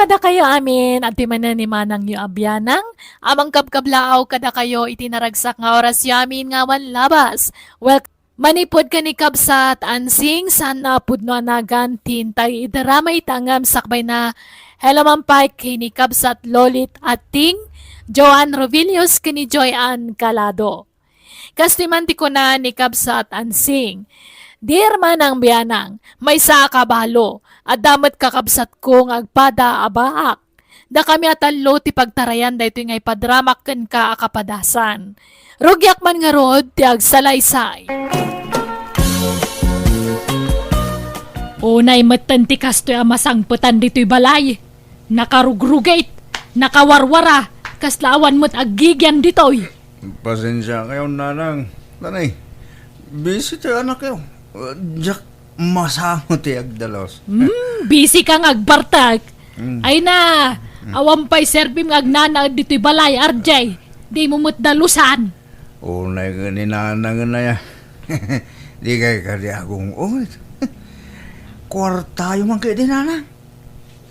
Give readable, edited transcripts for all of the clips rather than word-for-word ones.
kada kayo amin at timanan ni manang yu abyanang amang kabkablaaw kada kayo itinaragsak nga oras yamin nga wan labas. Well, manipod ka ni kabsat ansing sana pudno anagan tintay idaramay tangam sakbay na hello mampay kini kabsat lolit ating Joan Rovilius kini Joy Ann Calado. Kastimanti ko na ni kabsat ansing. Dear manang biyanang, may sa kabalo, at damat kakabsat kong agpada abaak. Da kami atalo ti pagtarayan da ito ngay padramak ken ka akapadasan. Rugyak man nga rod, ti agsalaysay. Unay matan ti kastoy amasangputan dito'y balay. Nakarugrugate, nakawarwara, kaslawan mo't agigyan dito'y. Pasensya kayo, nanang. Nanay, busy tayo anak kayo. Jack, masamot agdalos. Busy kang agbartag. Ay na, awampay servim agnana dito'y balay, RJ. Di mo mo't dalusan. Unay ka ni nanang na ya. Di kay kadi akong ulit. Kwarta yung mga kayo din, nanang.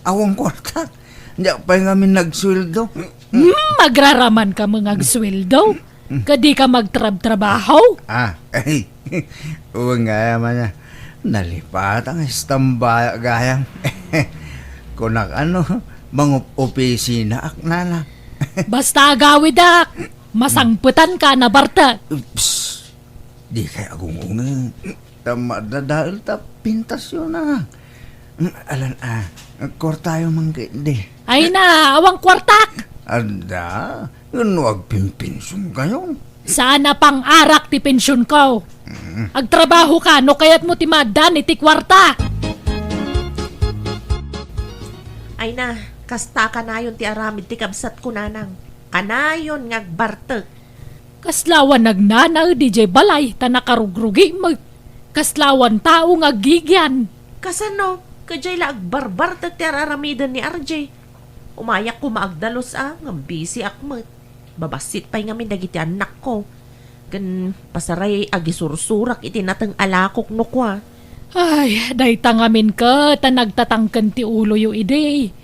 Awang kwarta. Hindi pa yung amin nagsweldo. Magraraman ka mga agsweldo. Kadi ka magtrabaho. Ay, uwang gaya man niya. Nalipat ang istamba gayang. Kunak mga opisina ak nana. Basta agawid ak. Masangputan ka na barta. Psst, di kaya agungungan. Tama na dahil pintas yun na. Alan korta yung mga hindi. Ay na, awang kwartak. Anda, yun wag pimpinsong kayo. Sana pang arak ti pensyon ko. Agtrabaho ka, no kaya't mo ti madan iti kwarta. Ay na, kasta kanayon ti aramid ti kabsat ko nanang. Kanayon ngagbartek. Kaslawan nagnanaw DJ balay, ta nakarugrugi mo. Kaslawan tao ngagigyan. Kasano, kajay la agbarbartek ti aramidan ni RJ. Umayak ko maagdalos ng busy akmat. Babasit pa'y ngamin dagiti anak ko. Gan pasaray agisursurak iti natang alakok no kwa. Ay, day tangamin ka, ta nagtatangkan ti ulo yu ide.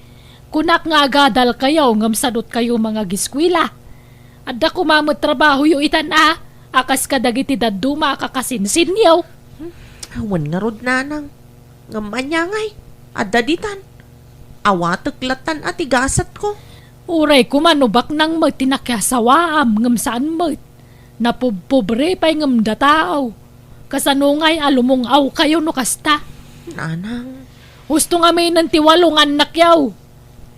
Kunak nga agadal kayo, ngamsadot kayo mga giskwila. Adda kumamot trabaho yu itan akas ka dagiti daduma kakasinsin yaw. Awan nga rod nanang. Ngamanya ngay, adda ditan. Awateklatan at igasat ko. Uray kumanubak nang magtinakyasawaam ngam saan mat. Napubpobre pa'y ngam dataaw. Kasanungay alumong aw kayo no kasta. Nanang. Husto nga may nantiwalong anak yaw.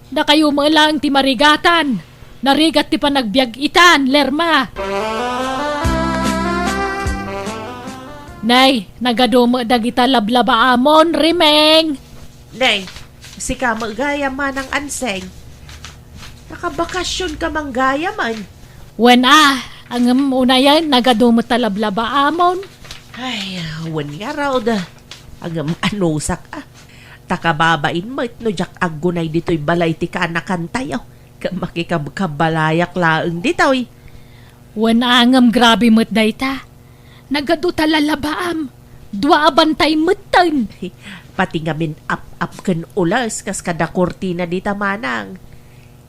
Da kayo maalang ti marigatan. Narigat ti panagbiag itan, lerma. Nay, nagadumo dagita lablaba amon, rimeng. Nay, si ka magaya man ang anseng. Nakabakasyon ka manggaya man. When ang una yan, nagadumo talablaba amon. Ay, wan nga raw da. Agam anusak Takababain mo no jak agunay dito'y balay ti kaanakan tayo. Makikabalayak laeng dito'y. When angam grabe mo't dayta. Nagadu talalabaam. Dua abantay mutan. Pati ngamin up ken ulas kas kada kortina dita manang.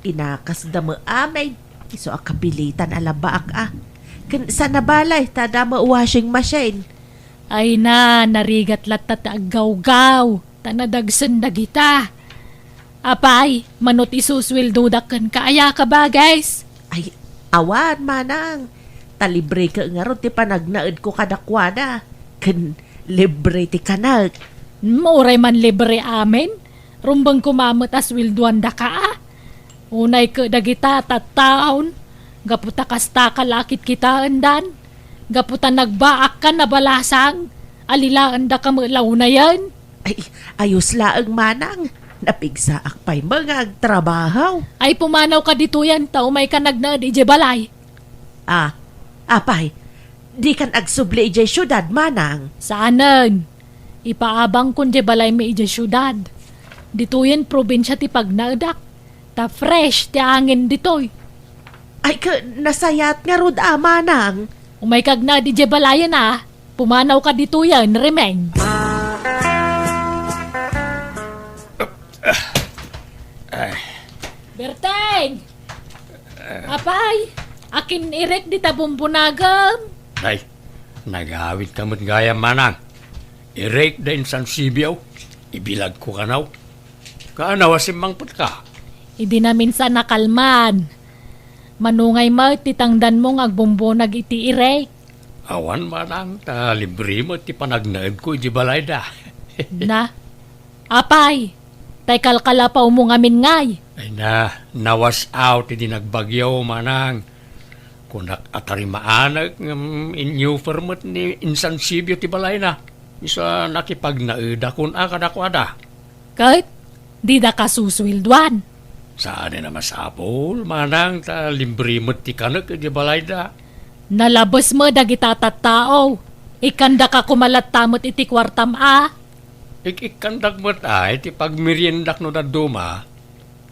Inakas da mo amay. Iso akabilitan alabaak Ken sa nabalay tada mo washing machine. Ay na, narigat latat aggaw-gaw. Tanadagsan dagita. Apay, manot isuswildo dakan kaaya ka ba guys? Ay, awan manang. Talibre ka nga ron ti panagnaed ko kadakwana. Ken libre ti kanag. Uray man libre amin. Rumbang kumamot as wilduan da ka Unay ka dagita tattaon. Gaputa kasta kalakit kita andan. Gaputa nagbaak ka na balasang. Alilaan da ka malaw na yan. Ay, ayos laeng manang. Napigsaak pa'y mga agtrabaho. Ay pumanaw ka dito yan. Tao may ka nagnaad ije balay. Apay, di kan agsubli ije syudad manang. Saanan? Ipaabang kun je balay may ije syudad. Dito yan probinsya ti pagnaudak. Ta fresh ti angin ditoy. Ay, nasayat nga rod manang. Umay kag na di je balayan Pumanaw ka dito yan, remeng. Ay, Berteng! Apay, akin irek di tabumpunagam. Ay, nagawit ka mo't gaya manang. I-rake din San Sibiyaw. Ibilag ko kanaw. Kaanaw asimang put ka. Idi na minsan nakalman. Manungay mo, titangdan mo agbumbunag iti irek. Awan manang, ta libre mo ti panagnaid ko di balay da. Na, apay, tay kalkala pa umungamin ngay. Ay na, nawas out di nagbagyaw manang. Kunak atarimaanag inyo firmat ni Insan Sibyo ti balay na. Isa nakipagnaida kun akadakwada. Kahit, di da kasuswilduan. Saan na masapol, manang ta libre mo ti kanak di balay da. Nalabos mo dagita tattao. Ikanda ka kumalat tamot iti kwartam a. Ikandak mo ay ti pagmeriendak no na duma.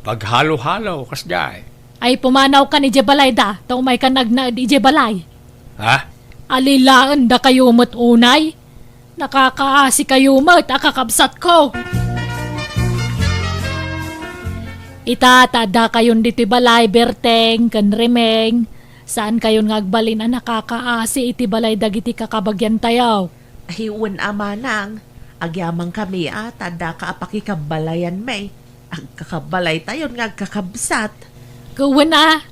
Paghalo-halo kas jay. Ay pumanaw ka ni Jebalay da. Tao may ka nagnaad i Jebalay. Ha? Alilaan da kayo mo't unay. Nakakaasi kayo mo't akakabsat ko. Itatada kayon dito balay, Berteng, kanremeng. Saan kayon ngagbalin ang nakakaasi iti balay dagiti kakabagyan tayaw? Hiwan amanang, agyamang kami tada ka apakikabalayan may. Ang kakabalay tayon nga kakabsat. Kawan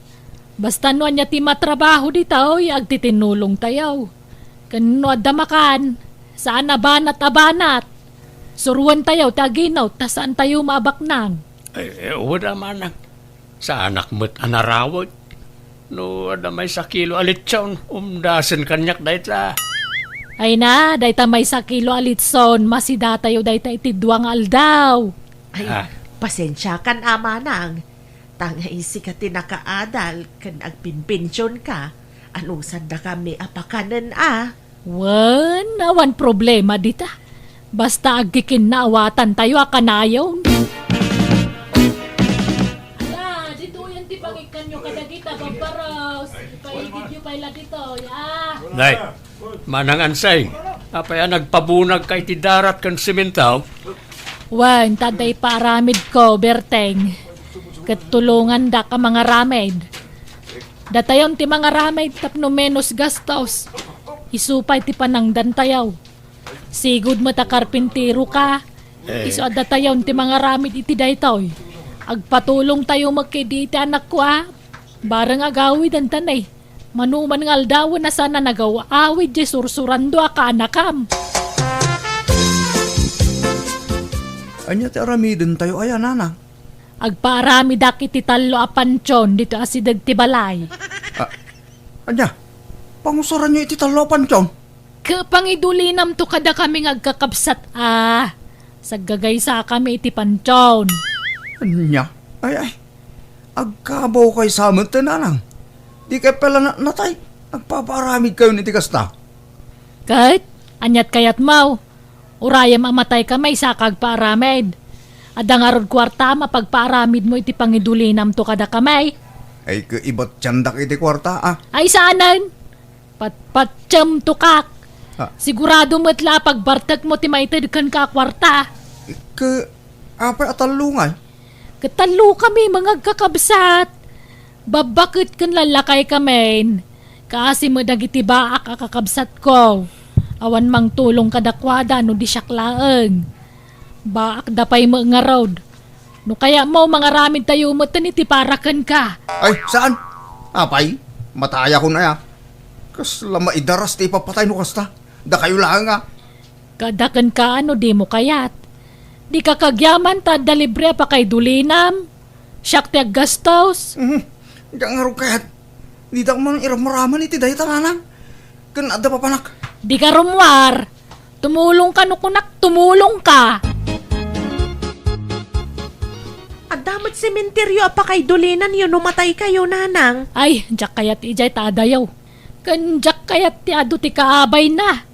basta no anya ti matrabaho ditaw, agtitinulong tayaw. Kano adamakan, saan abanat-abanat. Suruan tayaw, taginaw, ta saan tayo maabaknang. Wala manang. Sa anak mo't anarawag. No, ada may sakilo alitsawn. Umdasan kanyak dahit la. Ay na, dayta may sakilo alitson, masida tayo dayta iti duwang aldaw. Ay, Ah. pasensya kan amanang. Tanga isi ka tinakaadal kan agpinpensyon ka. Anong sanda kami apakanan Wan, awan problema dita. Basta agkikin na awatan tayo akanayon. Ala, dito yan ti pangikan nyo kadagita, babaros. Ipaigid nyo paila dito, ya. Day, manang ansay. Apaya nagpabunag kay ti darat kan simentaw. Wan, taday paramid ko, Berteng. Katulungan da ka mga ramid. Datayon ti mga ramid tapno menos gastos. Isupay ti panangdan tayaw. Sigud mo ta karpintero ka. Iso datayon ti mga ramid iti daytoy. Agpatulong tayo magkidi iti anak ko Barang agawid ang tanay. Manuman ng aldawan na sana nagawa awid di sursurando ka anakam. Anya ti aramidin tayo ayan, nanang. Agparami dakit ti talo a pansyon dito asidag ti balay. Anya, pangusaran nyo iti talopan tiyon. Kapangidulinam to kada kami agkakabsat Saggagay sa kami iti pansyon. Anya, ay, agkabaw kay samot ti nanang. Di kay pala natay, nagpaparamid kayo ni ti kasta. Kahit, anyat kayat mau. Urayam amatay kamay sa kagpaaramid. Adang arod kwarta mapagpaaramid mo iti pangidulinam to kada kamay. Ay, iba't tiyandak iti kwarta, Ay saanan? Patpatsam to kak. Sigurado mo't la pagbartag mo ti maitid kan ka kwarta. Apay atalungay. Katalo kami mga kakabsat. Babakit kan lalakay kami. Kasi mo dagiti baak akakabsat ko. Awan mang tulong kadakwada no di syaklaeng. Baak dapay mo nga road. No kaya mo mga ramid tayo mo iti parakan ka. Ay, saan? Apay, mataya ko na ya. Kas lama idaras ti papatay no kasta. Da kayo lang Kadakan ka di mo kayat. Di ka kagyaman ta dalibre pa kay dulinam. Siyak ti aggastos. Diyan nga rin kaya't. Di da man iramaraman iti dahi tananang. Kan ada pa panak. Di ka rumwar. Tumulong ka no kunak, tumulong ka. Adamat sementeryo apa kay dulinan yun umatay kayo nanang. Ay, jak kayat ijay tadayaw. Kanjak kayat ti adu ti kaabay na.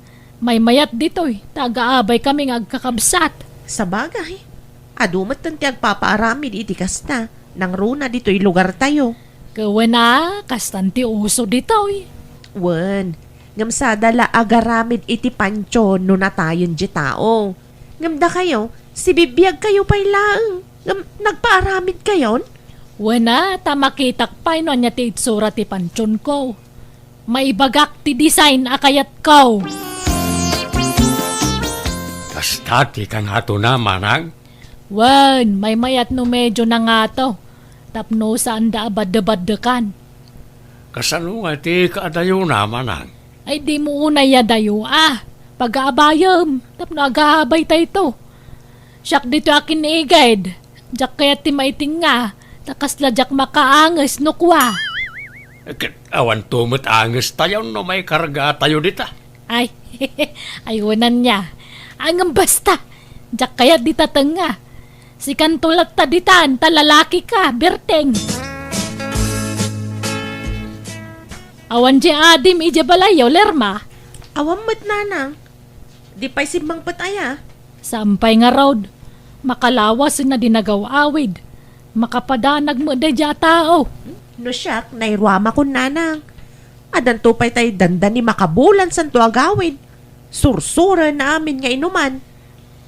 May mayat ditoy, taga-abay kami agkakabsat. Sa bagay, adumat tanti agpapaaramid iti kasta. Nang runa dito'y lugar tayo. Kawan na, kastanti uso ditoy. Wen, ngam sa dala agaramid iti pansyon no natayon di tao. Ngam da kayo, si bibiyag kayo pay laeng. Ngam nagpaaramid kayon? Wana, tamakitak pa ino niya ti itsura ti pansyon ko. Maibagak ti design akayat ko. Kastati kang hato na, manang. Wan, may mayat no medyo na nga to. Tapno saan da abad-abad-dekan. Kasano nga ti kaadayo na, manang. Ay di mo unay yadayo Pag-aabayam, tapno agahabay tayo to. Siyak dito akin ni guide. Jak kaya ti maiting nga. Takasla jak makaangas no kwa. Awan tumot anges tayo no may karga tayo dita. Ay, ayunan niya. Ang basta. Jak kaya di tatanga. Si kantulat ta ditan, talalaki ka, berteng. Awan di adim ija balayaw, lerma. Awam mo't nanang. Di pa'y simbang pataya. Sampay nga road. Makalawas na dinagaw awid. Makapadanag mo da dya tao. No siyak, nairwama ko nanang. Adan to pa'y tay dandan ni makabulan san to agawin. Sursura na amin nga inuman.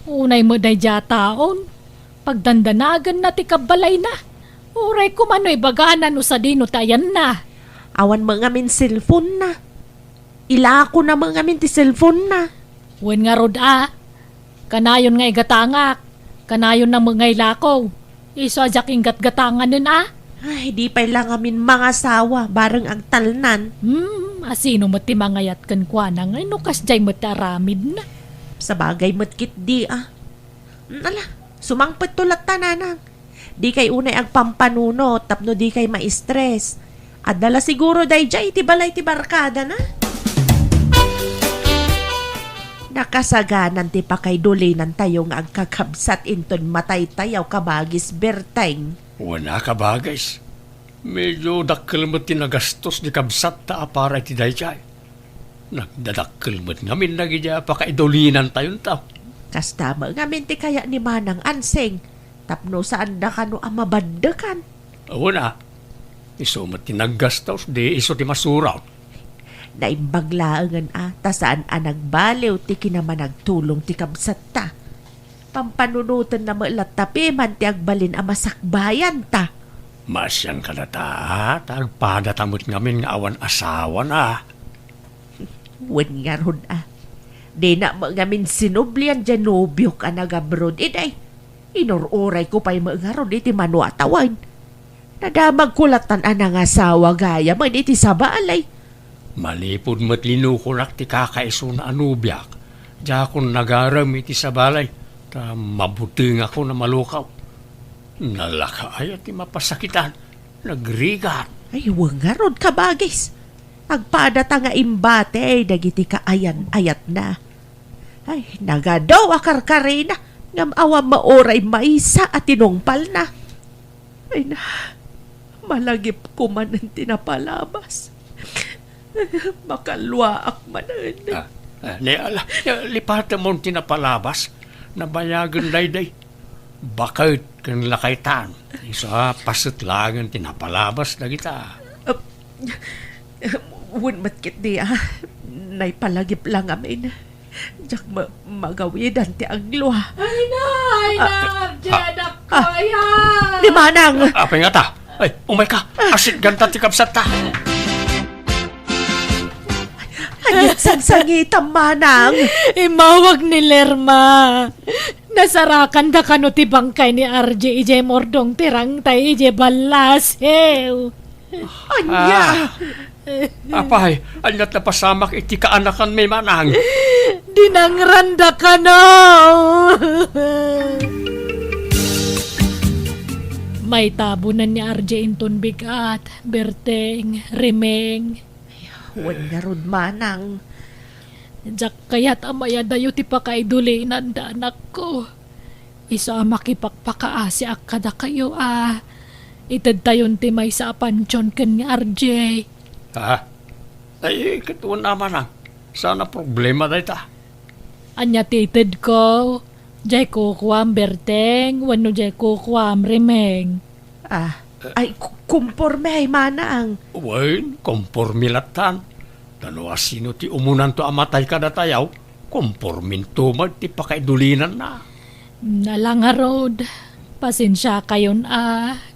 Unay mo da dya taon. Pagdandanagan na ti kabalay na. Uray kumano'y baganan o sa dino tayan na. Awan mga min cellphone na. Ila ko na mga min ti cellphone na. Wen nga rod Kanayon nga igatangak. Kanayon na mga ilakaw. Iso ajak ingat gatangan nun Ay, di pa'y lang amin mga sawa, bareng ang talnan. Asino mo ti mangayat kan kwa na ngay no kasjay mo ti aramid na. Sa bagay mo't kit di Ala, sumangpet tulat tananang. Di kay unay ang pampanuno, tapno di kay ma-stress. Adala siguro day jay ti balay ti barkada na. Nakasaganan ti pakaydulinan tayo nga agkakabsat inton matay tayaw kabagis berteng. Wala ka ba, guys? Medyo dakkel mo tinagastos di kabsat ta para iti dayjay. Nagdadakkel mo ngamin nagidya pakaidulinan tayon tao. Kasta mga minti kaya ni Manang Anseng, tapno saan da ka no amabaddakan. Wala. Iso mo tinagastos di iso ti masuraw. Naimbaglaangan ta saan nagbaliw ti kinaman nagtulong ti kabsat ta. Pampanunutan na maalat tapi man ti agbalin masakbayan ta. Masyang ka na ta, tagpadatamot ngamin nga awan asawa na. Wen nga ron Di na mga min sinublian dyan nobyo ka nag-abroad. Iday, inururay ko pa'y mga ron iti manuatawan. Nadamag kulatan anang asawa gaya man iti sabalay. Malipod mo't linukurak ti kakaiso na anubyak. Diya akong nagaram iti sa balay. Ta mabuting ako na malukaw. Nalakay at mapasakitan. Nagrigat. Ay, nga ron kabagis. Agpadata nga imbate ay dagiti kaayan-ayat na. Ay, nagadaw akarkarina. Ngam awa maoray maisa at tinungpal na. Ay na, malagip ko man ang tinapalabas. Makalwaak manan. Lipatan mo tinapalabas. Nabayagan dayday. Bakit kang lakaitan? Isa pasutlangan tinapalabas na kita. Wun matkit di naipalagip lang amin. Diyak magawidan ti agluha. Ay na, Jedak ko, yan! Di manang! Apay nga ta. Ay, umay ka. Asit ganta ti kapsat ta. Anyat sansangitan manang! Imawag ni Lerma. Nasarakan da kano ti bangkay ni RJ ije mordong tirang tay ije balasew. Anya! Apay, anyat na pasamak iti kaanakan may manang. Dinangranda ka na. May tabunan ni RJ inton bigat, berteng, rimeng. Wan nga rod manang. Jak kaya't amaya dayo ti pakaidulinan da anak ko. Isa makipagpakaasi akada kayo Itad tayon ti may sa pansyon ken nga RJ. Ay, katuon naman ang. Sana problema dahi ta. Anya titid ko. Jay kukwam berteng, wano jay kukwam rimeng. Ay, kumporme ay manang. Wain, kompormilatan. Tano asino ti umunan to amatay kada tayaw, kompormin tumag ti pakaidulinan na. Nalanga road. Pasensya kayon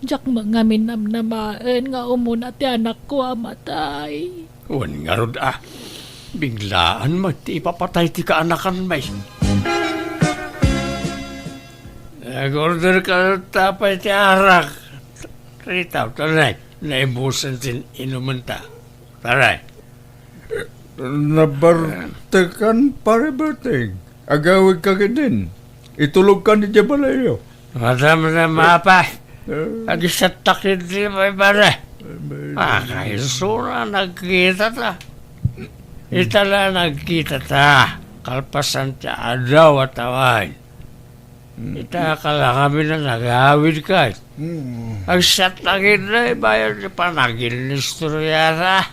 jak mga minamnamaan nga umuna ti anak ko amatay. Wan nga rod biglaan ti ipapatay ti kaanakan may. Nag-order ka tapay ti arak. Ritaw, taray. Naibusan tin inuman ta. Taray. Nabartekan pare Berting. Agawid ka din. Itulog ka ni Jabalayo. Madam na mapa. Agisat takid di may bare. Kayo sura nagkita ta. Itala nagkita ta. Kalpasan ti adaw at awan. Ita kala kami na nagawid ka. Agisat takid na bayan di panagil ni istoryara.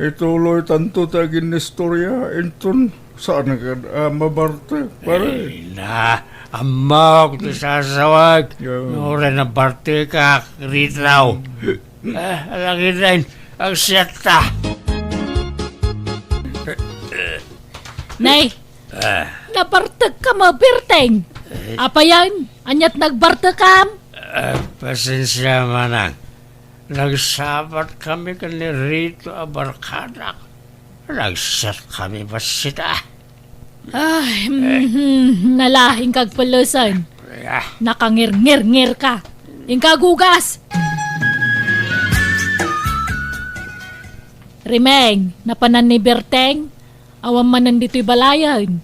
Ituloy tanto tagin istorya. Inton saan ka mabarte pare. Ay na. Amok ti sasawag. Nore na parte ka ritaw. Alagin rin ang siyata. Nay, nabartag ka mo, Berteng. Apa yan? Anyat nagbartag ka? Pasensya manang. Nagsabat kami kani Rito Abarkada. Nagsat kami basita. Ay, nalahing kag pulusan. Nakangir-ngir-ngir ka. Ingkagugas. Rimeng, napanan ni Berteng. Awam manan dito'y balayan.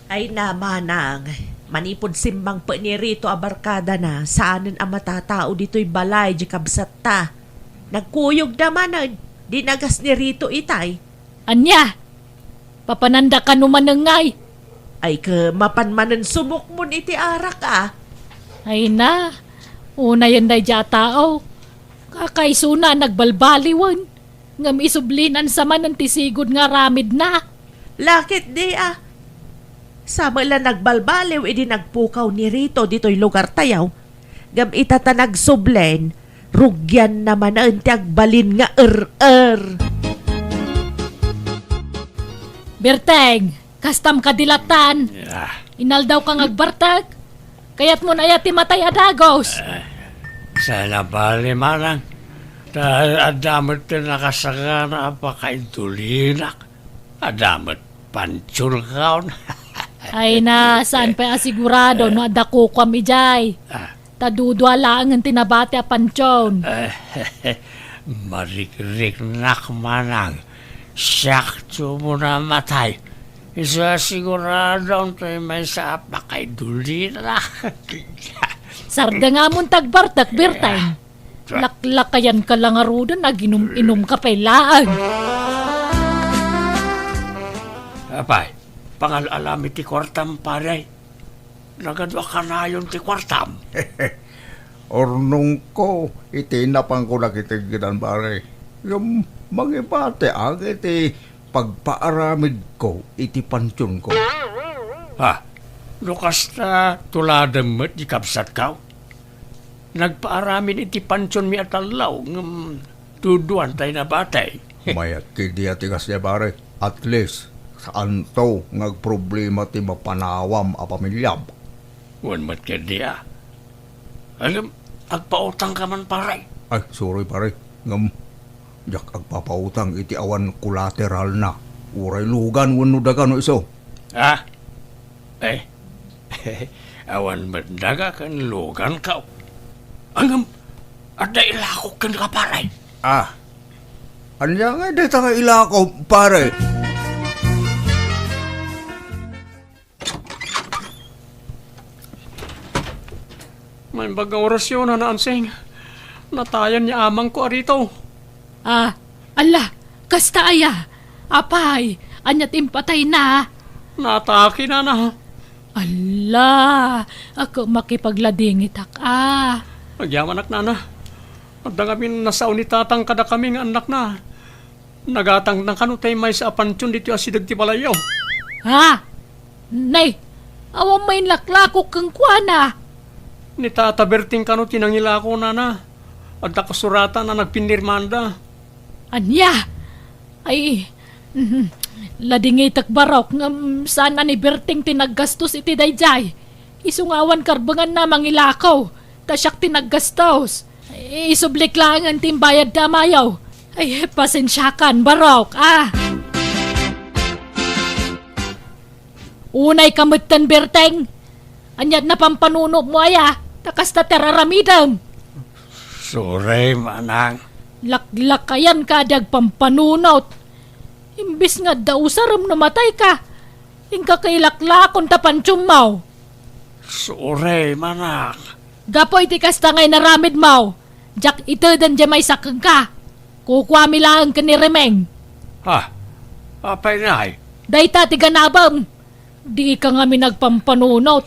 Ay namanang, manipod simbang pa ni Rito Abarkada na saanan ang matatao dito'y balay di kabsat ta. Nagkuyog naman na dinagas ni Rito itay. Anya, papananda ka numanangay. Ay ka mapanmanan sumok mo iti arak Ay na, una yan day dya tao. Kakaisuna nagbalbaliwan. Ngam isublinan sa man ang tisigod nga ramid na. Lakit di Sama lang nagbalbaliw edi nagpukaw ni Rito dito'y lugar tayaw. Gam itata nagsublen, rugyan naman ang tiagbalin nga Berteng, kastam kadilatan. Inaldaw kang agbartag. Kaya't mo na yati matay adagos. Sana bali manang. Dahil adamot ti nakasaka na apakaintulinak. Adamot pansyon kaon. Ay na, saan pa asigurado no adako kami jay. Tadudwa lang ang tinabati a pansyon. Marik-rik nak manang. Sakto mo na matay. Isa sigurado tayo may sa apakaintulinak. Sarda nga mong tagbartak, Berteng. Laklakayan ka lang arudan, naginom-inom ka pailaan. Apay, pangalalami ti kwartam paray. Nagadwa ka na yun ti kwartam. Ornong ko, itinapang ko nakitigilan pare. Yung mangibate ang iti pagpaaramid ko, iti pansyon ko. Lukas na tuladam mo't di kapsat ka. Nagpaaramin iti pansyon mi atalaw ng tuduan tayo na batay. Mayat kidi atigas niya pare. At least, saan to ngagproblema ti mapanawam a pamilyam. Wan mat ka diya. Alam, agpautang ka man paray. Ay, sorry pare. Ngam, jak agpapautang iti awan collateral na. Uray lugan wano daga no iso. Awan mat daga kan lugan ka. Angam, ada ilakok kan ka paray. Anya nga dito nga ilako pare. May bagang orasyon na ansing. Natayan niya amang ko arito. Ala, kasta aya. Apay, anyat impatay na. Nataki na na. Ala, ako makipagladingit Nagyaman anak na. At dangamin nasaw ni tatang kada kami nga anak na. Nagatang ng kanutay may sa apansyon dito asidag ti palayaw. Nay, awang may laklakok kang kuana. Ni Tata Berting kano tinangila ko na. At nakasurata na nagpinirmanda. Anya, ay, ladingitak barok nga sana ni Berting tinaggastos iti dayjay. Isungawan karbangan na mangilakaw. tasyak tinaggastos. Isublik lang ang timbayad na mayaw. Ay, pasensyakan, barok, Unay kamutan, Berteng. Anyad na pampanuno mo, takas na teraramidam. Sorry, manang. Laklakayan ka dag pampanunot. Imbis nga daw saram namatay ka. Ingka kay laklakon tapansyumaw. Sorry, manang. Gapoy ti kasta ngay naramid maw. Jak ito dan dyan may sakang ka. Kukwami lang ka ni Remeng. Apay ngay. Dayta ti ganabam. Di ka nga minagpampanunot.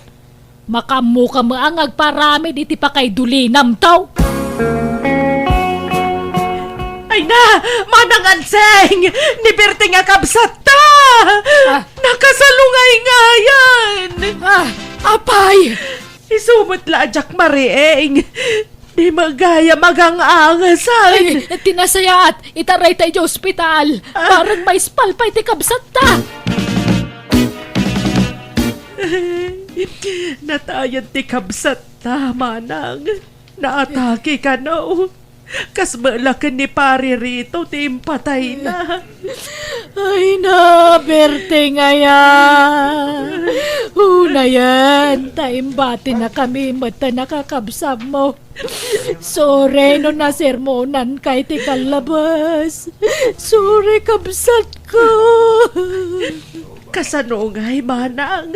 Makamu ka maangag paramid iti pa kay dulinam taw. Ay na! Manang Anseng! Ni Berteng nga kabsat ta! Nakasalungay nga yan! Apay! Isumot la Jack Marieng! Di magaya magang angasan! Ay, tinasayat! Itaray tayo sa ospital! Parang may spalpay ti kabsat ta! Natayan ti kabsat ta, manang. Naatake ka no. Kas malakan ni pari rito, ti impatay na. Ay na, Berte nga yan. Una yan, taimbati na kami mata nakakabsab mo. Sorry no na sermonan kay ti kalabas. Sorry kabsat ko. Kasano nga'y manang.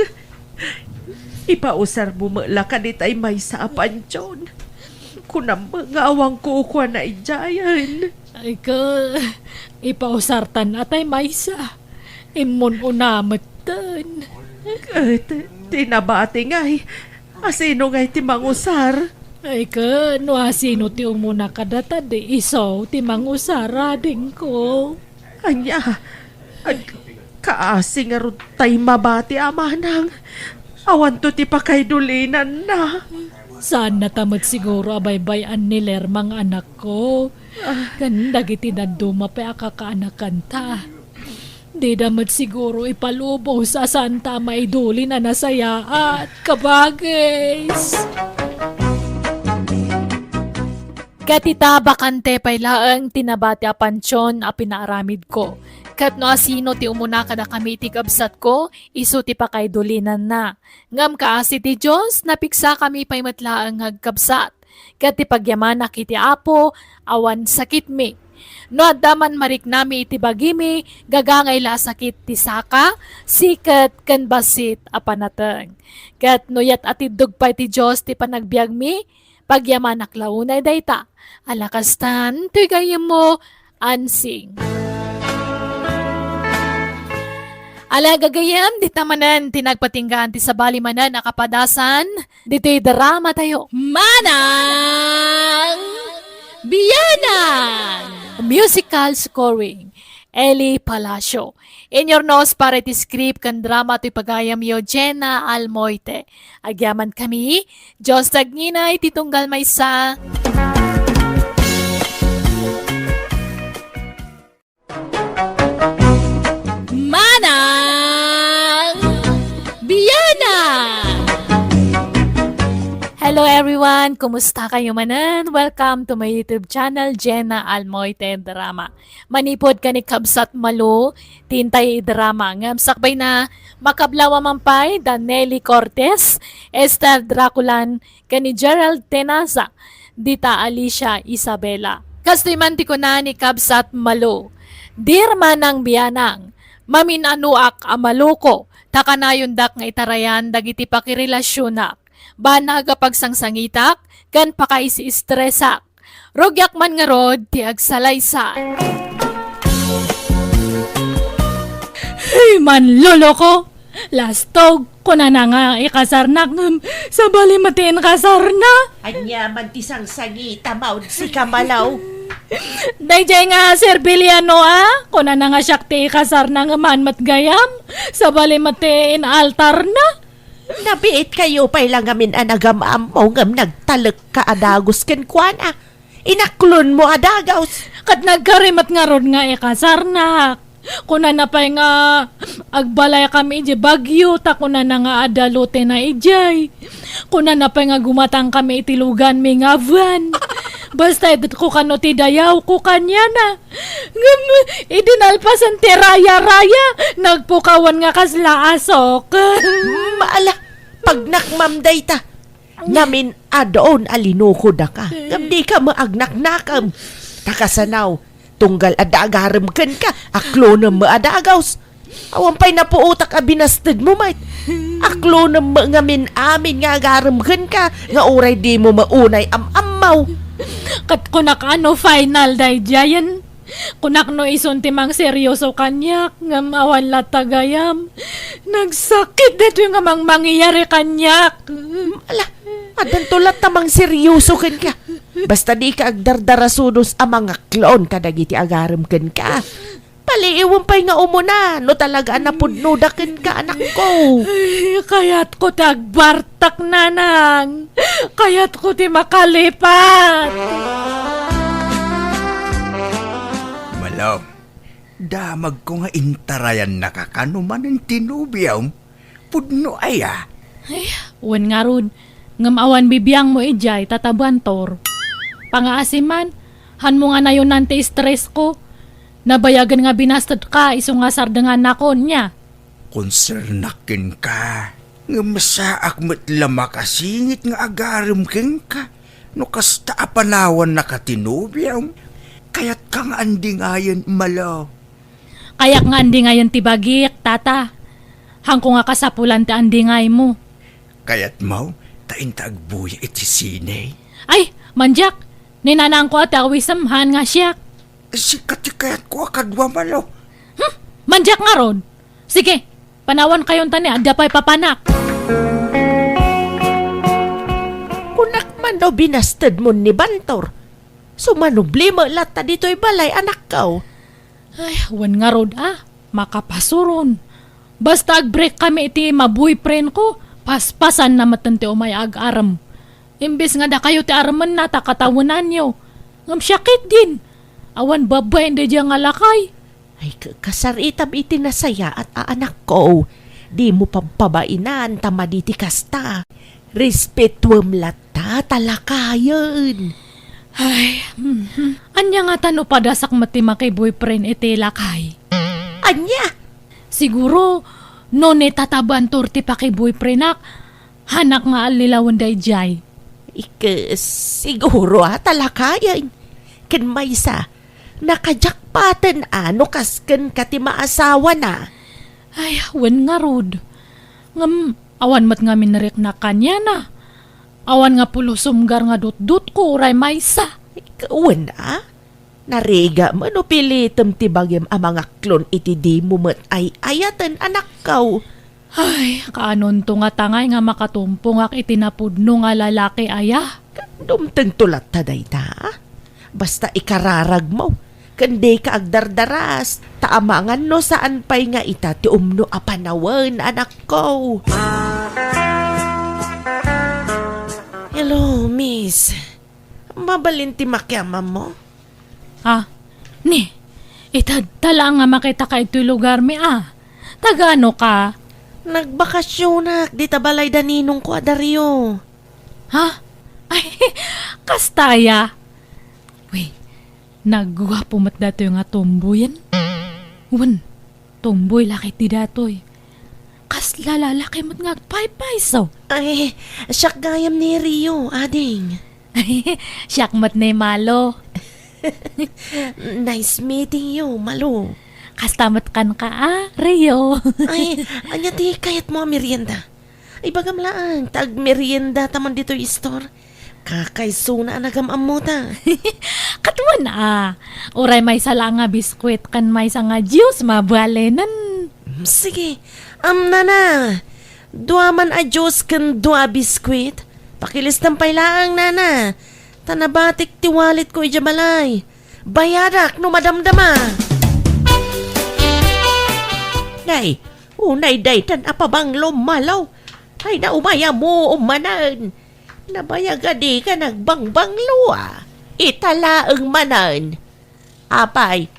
Ipausar mo malakan ni tay may sa apansyon. Kunang mga awang kukwa na ijayan. Ay ka, ipausartan atay maysa. Imon unamatan. Tinabati nga'y. Asino nga'y timangusar? Ay ka, no asino ti umuna kadata di isaw ti mangusara din ko. Anya, kaasing nga ron tay mabati amanang. Awan to ti pakaydulinan na. Saan natamad siguro abay-bayan ni Lermang anak ko. Ganda giti na dumapay akakaanakan ta. Di damat siguro ipalubo sa santa maiduli na nasaya at kabagis. Katita bakante pay laang tinabati a pansyon a pinaaramid ko. Kat no asino ti umuna kada kami ti kabsat ko, iso ti pakaydulinan na. Ngam kaasi ti Diyos, napiksa kami pay matlaang hagkabsat. Kat ti pagyaman kiti apo, awan sakit mi. No addaman marik nami iti bagimi, gagangay la sakit ti saka, sikat kan basit a panateng. Kat no yat atidog pay ti Diyos ti panagbiag mi, pagyaman aklaunay dayta. Alakastan, ti gayem mo, ansing. Alagagayam, di tamanan, tinagpatinggan ti sabali manan nakapadasan, dito'y drama tayo. Manang Biyanang! Musical scoring, Eli Palacio. In your nose para ti script kan drama to'y pagayam yo, Jenna Almoite. Agyaman kami, Diyos tagninay, titunggal maysa. Manang Biyanang! Hello everyone! Kumusta kayo manan? Welcome to my YouTube channel, Jenna Almoite Drama. Manipod ka ni Kabsat Malo, Tintay Drama. Ngamsakbay na makablawa mampay, Danelli Cortez, Esther Draculan, kani Gerald Tenaza, Dita Alicia Isabela. Kastoy manti ko na ni Kabsat Malo. Dear Manang Biyanang, maminanuak amaloko, takanayon dak nga itarayan dagiti pakirelasyonak. Banaga pagsangsangitak, kan pakaisi istresak. Rogyak man nga rod, ti agsalaysa. Hey man, lolo ko! Lastog, kuna na nga ikasarnak sa bali matiin kasarna. Anya man tisang sangita maud si Kamalaw. Dayjay nga Sir Biliano kuna na nga syakti ikasarna nga man matgayam sa bali matiin altar na. Nabiit kayo pa'y lang amin anagam mo ngam nagtalek ka adagos ken kuana. Inaklon mo adagaws. Kat nagkarimat nga ron nga ikasarnak. Kuna na pa'y nga agbalay kami ije bagyo, ta kuna na nga adalote na ijay. Kuna na pa'y nga gumatang kami itilugan mi nga van. Basta edit ko kano ti dayaw ko kanya na. Idinalpasan ti raya-raya, nagpukawan nga kasla asok. Maala, pag nakmamday ta, namin adoon alinuko da ka. Gamdi ka maagnak-nakam. Takasanaw, tunggal adagaram kan ka, aklo na maadagaws. Awampay na po utak a binastid mo, mate. Aklo na ngamin amin nga agaram kan ka, nga oray di mo maunay am-amaw. Kat kunak ano final day jayan. Kunak no isunti mang seryoso kanyak, ngam awan latagayam. Nagsakit dito nga mang mangyayari kanyak. Ala, adan tulat tamang seryoso kan ka. Basta di ka agdardarasunos ang mga klon kadagiti agaram kan ka. Paliiwan pa'y nga umuna, no talaga napudnudakin ka, anak ko. Ay, kayat ko tagbartak nanang. Kayat ko ti makalipat. Malaw, damag ko nga intarayan nakakanuman ng tinubiyaw. Pudno aya. Wan nga rod, ngam awan bibiyang mo ijay, tatabantor. Pangaasiman, han mo nga na yun nante stress ko. Nabayagan nga binastad ka, iso nga sardangan na ko niya. Konsernakin ka. Nga masaak mo't lama kasingit nga agarim king ka. No kasta apanawan nakatinubiyaw. Kaya't kang andingayan malaw. Kayak nga andi ngayon tibagik, tata. Hangko nga kasapulan ti andi ngay mo. Kaya't mau, taintagbuya iti sinay. Ay, manjak, ninanang ko at awisamhan nga siya. Sikat kayat ko akadwa malaw. Manjak nga ron. Sige, panawan kayon tani, adya pa'y papanak. Kunak man daw binastad mo ni Bantor. Sumanubli mo lata dito'y balay, anak ko. Ay, wan nga rod makapasuron. Basta ag-break kami iti maboyfriend ko, paspasan na matante umay ag-aram. Imbes nga da kayo ti araman na takatawanan nyo. Ngam syakit din. Awan babay hindi diya nga lakay. Ay, kasaritab iti nasaya at anak ko. Di mo pababainan, tamaditi kasta. Respetuam lata, talakayan. Ay, anya nga tano padasak matima kay boyfriend iti lakay. Anya? Siguro, no ne tatabantor ti pa kay boyfriend hanak nga alilawan day jay. Siguro talakayan. Kan maysa, nakajakpatan ano kasken kati maasawa na. Ay, wan nga rod. Ngam, awan mat nga minarik na kanya na. Awan nga pulusumgar nga dut-dut ko, uray maysa. Wan na? Nariga mo no pilitem ti bagim ang mga klon iti di mo mat ay ayatan anak ko. Ay, kaanon to nga tangay nga makatumpong ak itinapudno nga lalaki aya. Dumteng tulat taday ta. Basta ikararag mo. Kandi ka agdardaras. Taamangan no saan pa'y nga ita ti umno apanawan anak ko. Hello, miss. Mabalin ti makyama mo? Ni, itadtala nga makita ka ito'y lugar mi Tagano ka? Nagbakasyonak, di tabalay daninong ko adaryo. Ay, kastaya. Wait, nagwapo mat dato yung nga tomboyan? Wan, tomboy laki ti datoy. Kas lalaki mat nga agpay-pay Ay, siyak gayam ni Rio, ading. Siyak mat na malo. Nice meeting you, Malo. Kastamat kan ka Rio. Ay, anya ti kayat mo merienda. Ay bagam lang, tag merienda taman dito yung store. Kakaysuna nagamam mo ta. Katuan Uray may sala nga biskwit kan may sa nga juice mabalenan. Sige, nana. Dua man a juice kan dua biskwit. Pakilis tampay laang, nana. Tanabatik tiwalit ko ijabalay. Bayadak no madamdama. Day, unay day tan apabang lumalaw. Ay naumaya mo umanan. Nabayagadi ka nagbangbang luwa. Italaang manan. Apay,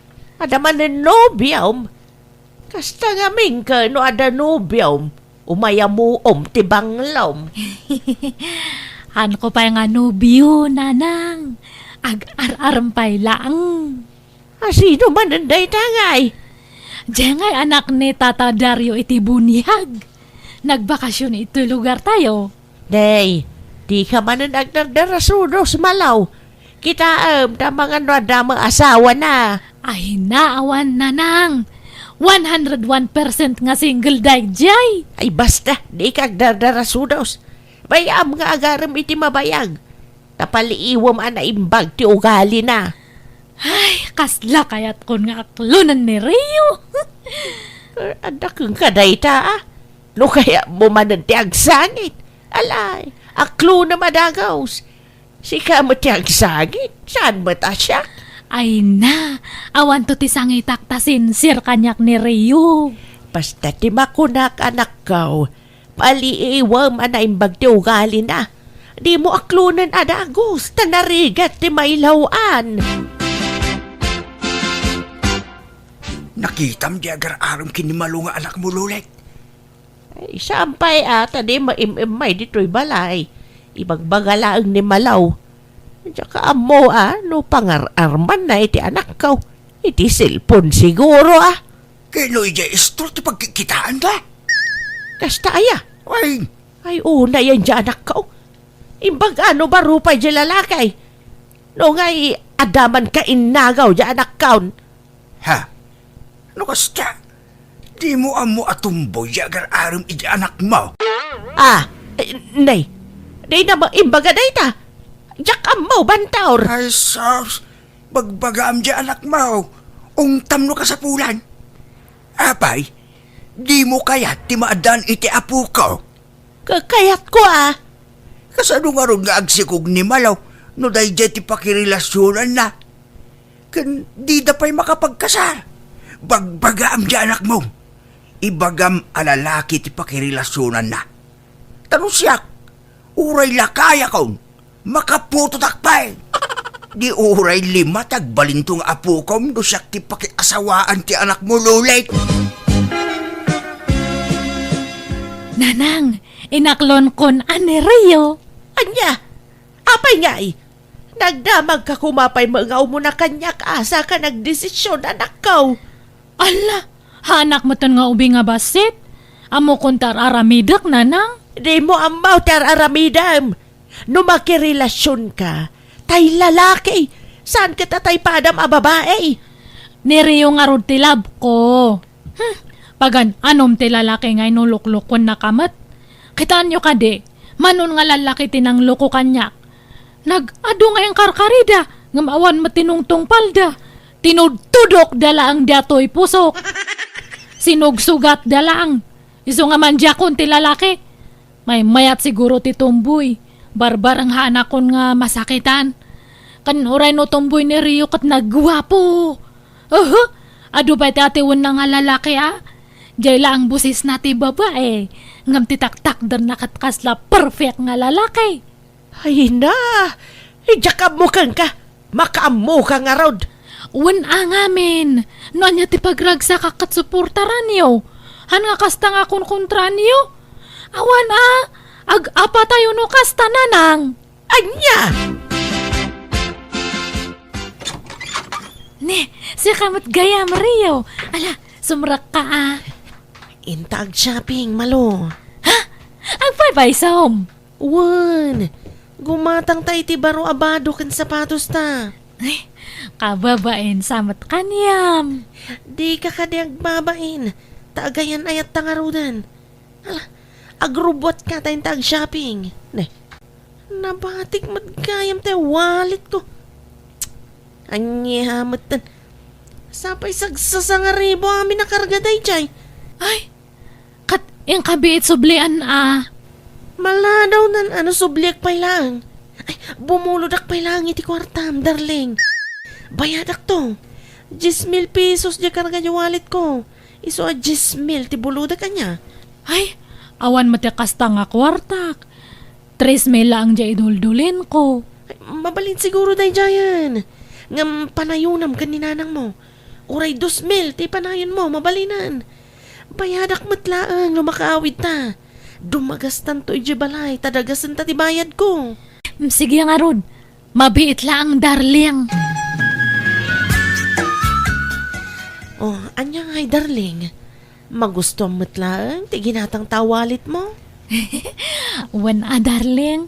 Ada man ng nobyam. Kasta nga ka no ada nobyam. Umaya mo ti banglom. Han ko pa nga nubyo, nanang. Ag-ar-arampay lang. Sino man ang day tangay? Diyan ngay anak ni Tata Dario iti bunyag. Nagbakasyon ito lugar tayo. Day, di ka man ang nagdarasunos malaw. Kita tamang ano damang asawa na. Ay naawan, nanang. 101% nga single jay. Ay basta, di ka nagdarasunos. Bayam nga agaram iti mabayag. Tapaliiwam ana imbag ti ugali na. Ay, kasla kayat kon nga aklunan ni Rio. Anak kong kadayta ah. No kaya mo man ang tiagsangit. Alay, aklo na madagaws. Si ka mo tiagsangit. Saan mo ta siya? Ay na, awan to ti sangitak ta sinsir kanyak ni Rio. Basta ti makunak anak kaw. Paliiwam ana imbag ti ugali na. Di mo aklunan adagos. Tanarigat ti mailawan. Nakitam di agar-aram kinimalo nga anak mo, Lulet. Ay, sampay ata di maimimay dito'y balay. Ibagbagalaang ni Malaw. Tsaka amo no pangar-arman na iti anak ko. Iti cellphone siguro Kano ija istro ti pagkikitaan da? Kasta aya. Ay, Ay una yan dyan anak ko. Imbag ano ba rupay dyan lalakay? No nga'y adaman ka inagaw dyan anak kaon. ha? Ano kasta? Di mo amo atumboy di agar-aram iti anak mo. Nay. Day na imbaga day ta. Diyak amo bantaor. Ay, sos, bagbagaam di anak mo. Ungtam no ka sa pulan. Apay, di mo kaya ti maadan iti apo ko. Kakayat ko Kasano nga ron nga agsikog ni Malaw, no dahi ti pakirelasyonan na. Kan di da pa'y makapagkasal. Bagbagaam di anak mo. Ibagam alalaki ti pakirelasyonan na. Tanong siyak, uray lakaya kon, makaputo takpay. Di uray lima tagbalintong apo kom, no siyak ti pakiasawaan ti anak mo, Lulit. Nanang, inaklon kon ani Rio. Anya, apay nga nagdamag ka kumapay mga mo na kanyak asa ka nagdesisyon anak ko. Ala, hanak mo ton nga ubi nga basit. Amo kontar aramidak, nanang. Di mo amaw tar aramidam. No makirelasyon ka, tay lalaki. Saan ka tatay padam a babae? Ni Rio nga rod tilab ko. Pagan, anom ti lalaki nga inuluklukon na kamat. Kitaan nyo ka di, manon nga lalaki tinang loko kanyak. Nag-ado nga yung karkarida, ngamawan matinungtong palda. Tinudtudok dala ang datoy pusok. Sinugsugat dala ang. Iso nga man diyakon ti lalaki. May mayat siguro ti tumboy. Barbar ang hanakon nga masakitan. Kanuray no tumboy ni Rio kat nagwapo. Ado ba ti atiwan na nga lalaki Diyay la ang busis na ti babae. Ngam ti taktak dar nakatkasla perfect nga lalaki. Ay na, ijakab mo kang ka. Makaamo ka nga rod. Wan ngamin. No anya ti pagragsa kakat suportaran niyo. Han nga kasta nga kun kontra niyo. Awan ag-apa tayo no kasta nanang. Anya! Ne, si kamot gaya Mario. Ala, sumrak ka Intag shopping, malo. Ang bye-bye som. Wan, gumatang tayo ti baro abado kan sapatos ta. Ay, kababain samat kanyam. Di ka kadyag babain. Taagayan ayat tangarudan. Ala, agrubot ka tayong tag shopping. Ne, nabatik magkayam tayo wallet ko. Anyahamot tan. Sapay sagsasangaribo amin nakarga day chay. Ay, kat yung kabiit sublian Maladaw nan subliak pay lang. Ay, bumulodak pay lang iti kwartam, darling. Bayadak to. 10,000 pesos di karga yung wallet ko. Iso 10,000 ti buluda ka niya. Ay, awan matikasta nga kwartak. 3,000 lang dya iduldulin ko. Ay, mabalin siguro day jayan. Ngam panayunam kaninanang mo. Uray 2,000, ti panayon mo, mabalinan. Bayadak matlaang, lumakaawid ta. Dumagastan to balay, tadagasan ta ti bayad ko. Sige nga Rod, mabiit lang darling. Oh, anya ngay darling. Magusto ang matlaang, ti ginatang tawalit mo. Darling.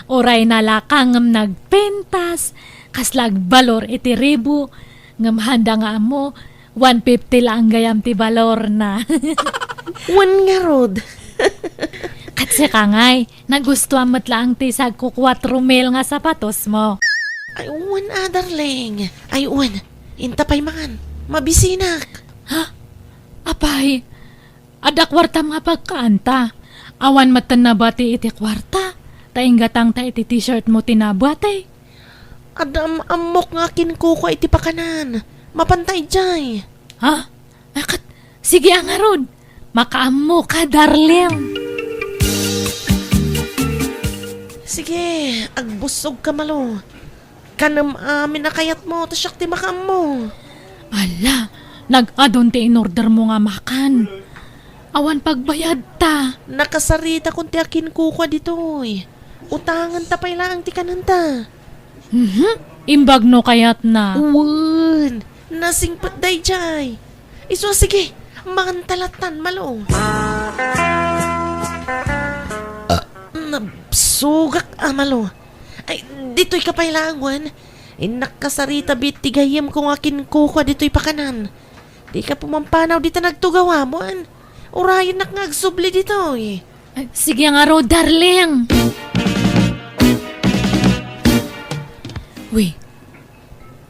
Oray nalakang ngam nagpentas, kaslag balor iti ribu, ngam handa nga mo, 150 lang gayam ti balor na. Wan nga rod. Katsi ka ngay, nagustuhan mo't lang ti sag ko 4,000 nga sapatos mo. Ay, wan darling. Ay, wan. Intapay man. Mabisinak. Apay, ada kwarta mga pagkaanta. Awan matan na bati iti kwarta. Taing gatang ta iti t-shirt mo tinabate. Adam amok nga kinkuko iti pakanan. Mapantay jay. Ha? Akat, sige ang arod. Makaamo ka, darling. Sige, agbusog ka malo. Kanam amin na kayat mo, tasyak ti makam mo. Ala, nag-adon ti in-order mo nga makan. Awan pagbayad ta. Nakasarita kung ti akin kuko dito eh. Utangan tapay lang ti kananta. Imbag no kayat na. Uwan, nasingpat day jay. Iso sige, mantalatan malo. Nabsugak malo. Ay, dito'y kapailangan. Nakasarita bit tigayam kung akin kuko dito'y pakanan. Di ka pumampanaw dito nagtugawa mo. Urayan nagsubli dito eh. Ay, sige nga ro, darling. Uy,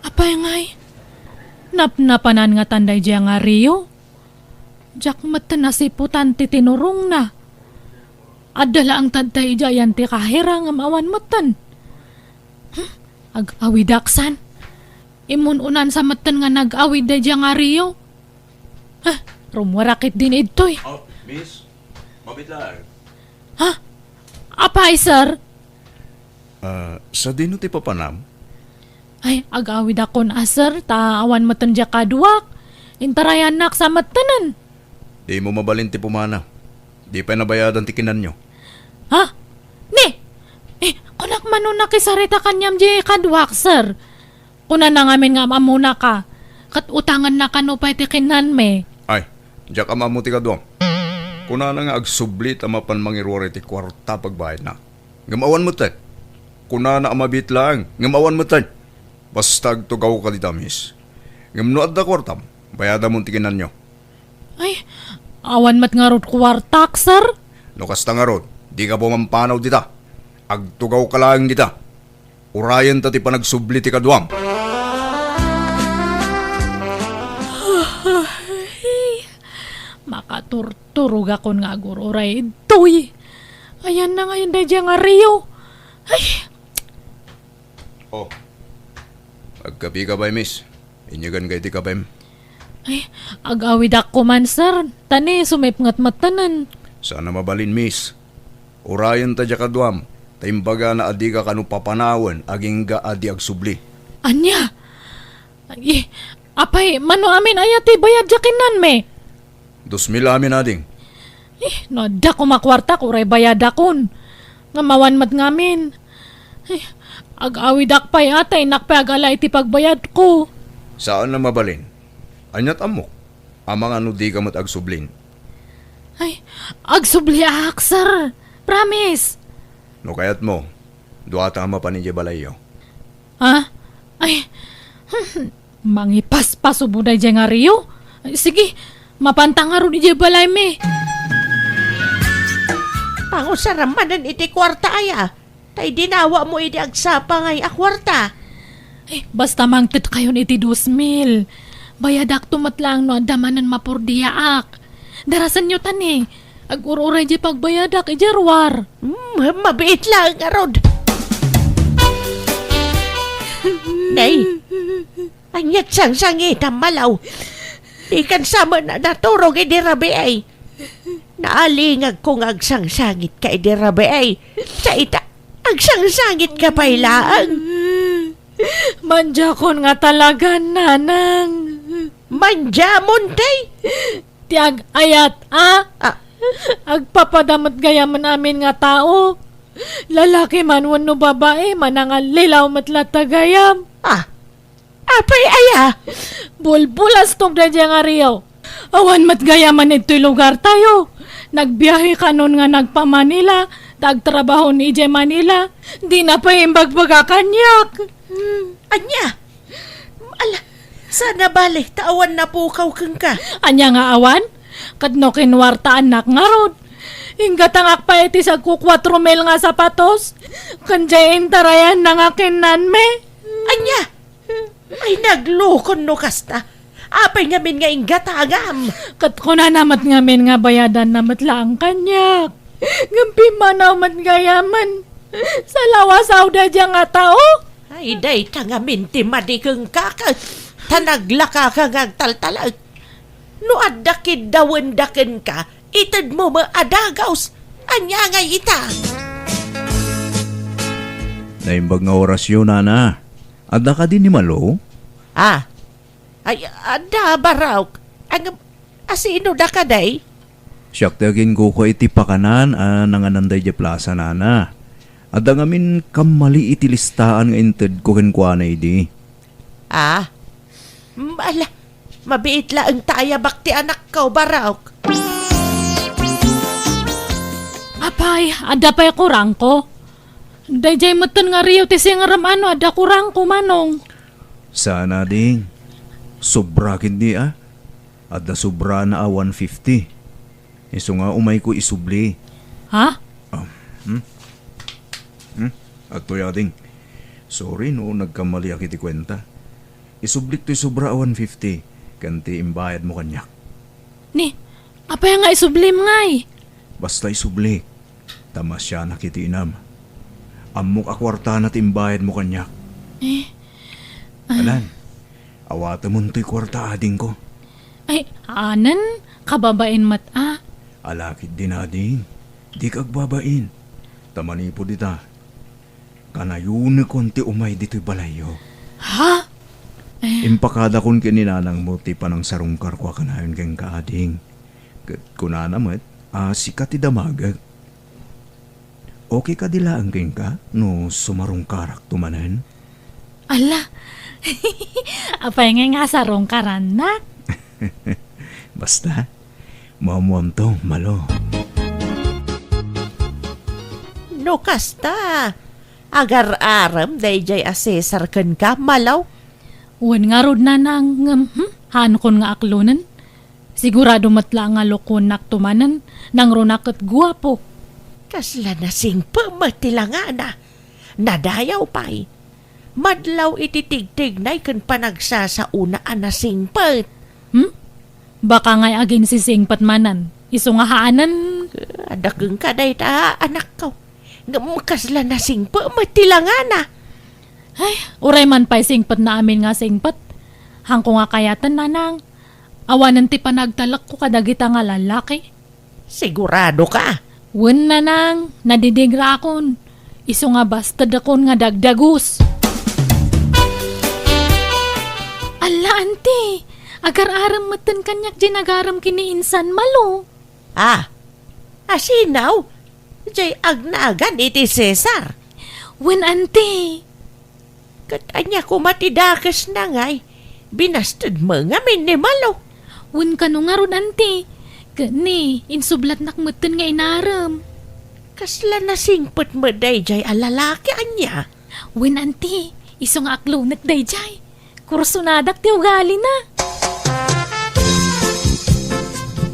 apay ngay. Napnapanan nga tanday diya nga Rio. Diyak matan na si putan ti tinurong na. Adala ang tanday diya yan ti kahira nga maawan matan. Ag-awidaksan. Imununan sa matan nga nag-awid da diya nga Rio. Rumwarakit din ito'y. Oh, miss, mabitlaan. Apay, sir? Sa dino ti papanam? Ay, agawid ako na, sir. Taawan mo tan dya kaduwak. Intarayan nak sa matanan. Di mo mabalin ti pumana. Di pa nabayadan ti kinan nyo. Ha? Ni! Kunak manon na kisarita kanyam dya kaduwak, sir. Kuna na ngamin nga mamuna ka. Kat utangan na kano pa iti kinan me. Ay, diya ka mamuti ka doon. Kuna na nga agsublit ang mapan mangirwari ti kwarta pagbayad na. Ngamawan mo tan. Kuna na amabit lang. Ngamawan mo tan. Basta agtugaw ka dita, miss. Ngamno at da kwartam. Bayada mo ti kinan nyo. Ay, awan mat nga rod kwartak, sir. No kasta nga rod, di ka pumampanaw dita. Agtugaw ka lang dita. Urayan ta ti panagsubli ti kaduam. Makaturturog akon nga agururay itoy. Ayan na ngayon na dyan nga Rio. Ay, Oh. Agkapi ka ba, miss? Inyagan kay ti kabem. agawid ako man, sir. Tani, sumipngat matanan. Sana mabalin, miss. Urayan ta dya kaduam. Taimbaga na adi ka kanu papanawan aging ga adi agsubli. Anya? Ay, apay, mano amin ayati bayad jakinan me. 2,000 amin ading. No, da ko makwarta ko ray bayad akon. Ngamawan mat ngamin. Ay, agawid akpay atay nakpagalay ti pagbayad ko. Saan na mabalin? Anyat amok. Amang ano di ka mat agsublin. Ay, agsubli ak, sir. Promise. No kayat mo, duata ama pa ni balayo. Ha? Ay, mangipas-pas ubuday dyan nga Rio. Ay, sige, mapantang nga rin dyan balay me. Pangusaramanan iti kwarta aya. Tay dinawa mo iti agsapa ngay akwarta. Ay, basta mangtit kayo iti 2,000. Bayadak tumatlang no adamanan mapurdiyaak. Darasan nyo tani. Ag-ururay dyan pagbayadak ijarwar. Mabiit lang arod. Nay, anyat sang-sangit ang malaw. Ikan sama na naturog idirabi ay. Naalingag kong agsangsangit ka idirabi ay. Sa ita, agsangsangit ka pailaang. Manjakon nga talaga, nanang. manjamon day. Tiag ayat, Ah, agpapadamot gayaman amin nga tao. Lalaki man wano babae, manangal lilaw matlatagayam. apay aya. Bulbulas tog na dyan nga riyaw. Awan matgayaman ito'y lugar tayo. Nagbiyahe ka nun nga nagpa Manila, tagtrabaho ni Ije Manila, di na pa imbagbaga kanyak. Anya. Ala, sana balik tawan na pukaw kang ka. Anya nga awan, kadno kinwarta anak nga rod. Hinggat ang akpa iti sa ku 4 mil nga sapatos, kanjayin tarayan na nga kinan me. Anya. Ay naglukon no kasta. Apay ngamin nga ingatagam. Kat ko na namat ngamin nga bayadan namat lang kanyak. Gampi manamat gayaman. Sa lawas awda dyan nga tao. Ay day tangamin ti madikeng kakat. Tanaglaka ka nga taltalag. No adakid dawen daken ka, itad mo maadagaws. Anya nga ita. Naimbag nga orasyon, nana. Adda ka din ni Malo? Ay, ada baraw. Ang asino da ka day? Siyak tagin ko ko iti pakanan nangananday di plaza, nana. Adda ngamin kamali iti listaan nga inted ko kenkwana idi. Mala, mabiit la ang taya bakti anak ko baraw. Apay, ada pa'y kurang ko. Dayjay matan nga riyo ti singaram ano, ada kurang ko manong. Sana ding. Sobra kindi Adda sobra na 150. Iso nga umay ko isubli. Ha? Ato yading. Sorry no, nagkamali akiti kwenta. Isublik to sobra 150. Kanti imbayad mo kanyak. Ni, apay nga isublim ngay. Basta isublik. Tamas siya nakiti inam. Amok akwarta na timbayad mo kanyak. Alan, awata mo to'y kwarta ading ko. Ay, anan, kababain mat Alakit din ading. Di kagbabain. Tamanipo dita. Kanayun konti umay dito'y balayo. Ha? Impakada kon kininanang mo ti panang sarungkar kwa kanayon keng kaading. Kunanamat, sikat ti damagag. Okay ka dila ang keng ka no sumarungkarak tumanan? Ala, apay nga sarong karanak. Basta, mamuam to, Malo. No kasta. Agar aram dayjay asesar ken ka malaw. Wan nga rod na nang, hankon nga aklunan. Sigurado matla nga lokon naktumanan, nang runak at guwapo. Kasla na sing pamatilanga na. Nadayaw pa'y. Madlaw ititigtig na ikan panagsa sa unaan na singpat. Baka nga'y agin si singpat manan. Iso nga haanan. Adakeng ka day ta, anak ko. Kasla na sing pamatilanga na. Ay, uray man pa'y singpat na amin nga singpat. Hangko nga kayatan nanang. Awanan ti panagtalak ko kadagita nga lalaki. Sigurado ka. Wen nanang, nadidigra akon. Iso nga bastad akon nga dagdagus. Ala, auntie. Agar-aram matan kanyak ginagaram kiniinsan malo. Asinaw. Jay agnagan iti Cesar. Wen, auntie. Katanya ko matidakas na ngay. Binastad mo nga minimalo. Wen ka nga ron, auntie. Gani, insublat nakmatan nga inaram. Kasla na singpot mo day jay alalaki anya. Wen, auntie. Iso nga aklunak day jay. Kursunadak ti ugali na.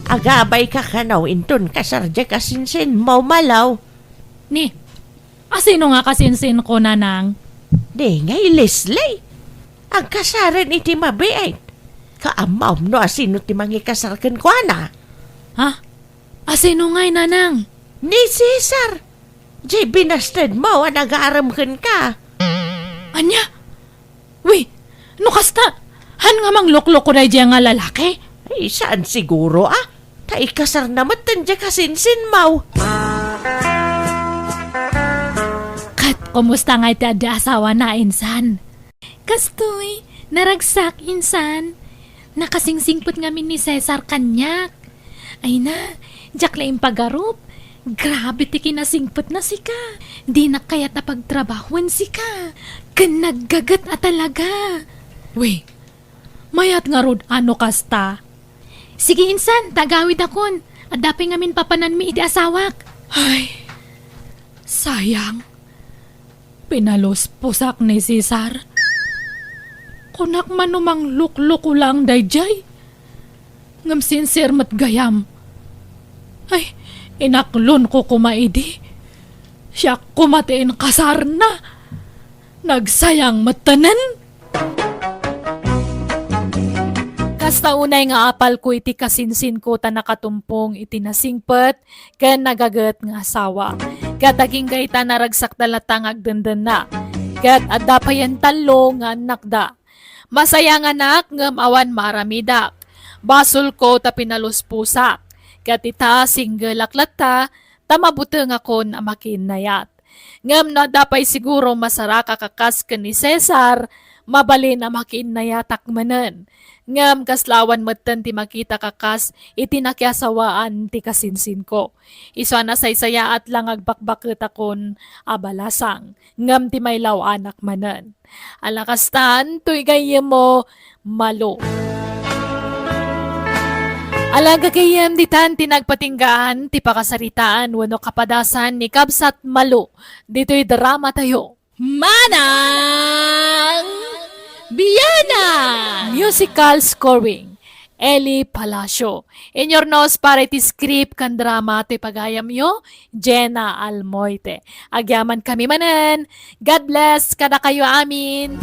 Agabay ka kanaw inton kasarja kasinsin mo malaw. Ni, asino nga kasinsin ko nanang? Di ngay Leslie. Ang kasaran iti mabiait. Kaamaw no asino ti mangi kasarkan ko na. Ha? Asino nga'y nanang? Ni Cesar. Jay binastad mo ang nag-aaramkan ka. Anya? Uy, no kasta? Han nga mang luklok ko na diya nga lalaki? Ay, saan siguro Ta ikasar naman tandya kasinsin mo. Kat, kumusta nga iti asawa na insan? Kastoy, naragsak insan. Nakasingsingpot ngamin ni Cesar kanyak. Ay na, jak laing pagarup. Grabe ti kinasingpot na si ka. Di na kayat na pagtrabahuan si ka. Kanaggagat at talaga. Wey, mayat nga rod ano kasta. Sige insan, tagawid akon. At dapi ngamin papanan mi iti asawak. Ay, sayang. Pinalos pusak ni Cesar. Kunak manumang lukluk lang dayjay. Ngam sincere mat gayam. Ay, inaklon ko kumaidi. Siya kumatiin kasar na. Nagsayang matanan. Kasta unay nga apal ko iti kasinsin ko ta nakatumpong iti nasingpet ken nagaget nga asawa. Kataging gayta naragsak talatang agdandan na. Kat adda pa yan talo nga nakda. Masaya nga nak ngam awan maramidak. Basol ko ta pinalus pusak. Kat ita single aklata tamabuteng ako na makinayat. Ngam na dapay siguro masara kakakas ka ni Cesar, mabalin na makinayat akmanen. Ngam kaslawan matan ti makita kakas iti nakiasawaan ti kasinsin ko. Iso na saysaya at lang agbakbakit akon abalasang. Ngam ti may law anak manen. Alakastan tuy gayem mo malo. Alaga kayem ditan tinagpatinggaan ti pakasaritaan wano kapadasan ni Kabsat Malo. Dito'y drama tayo. Manang Biyana! Musical scoring. Eli Palacio. In your nose para iti script kan drama ti pagayam yo, Jenna Almoite. Agyaman kami manen. God bless kada kayo amin.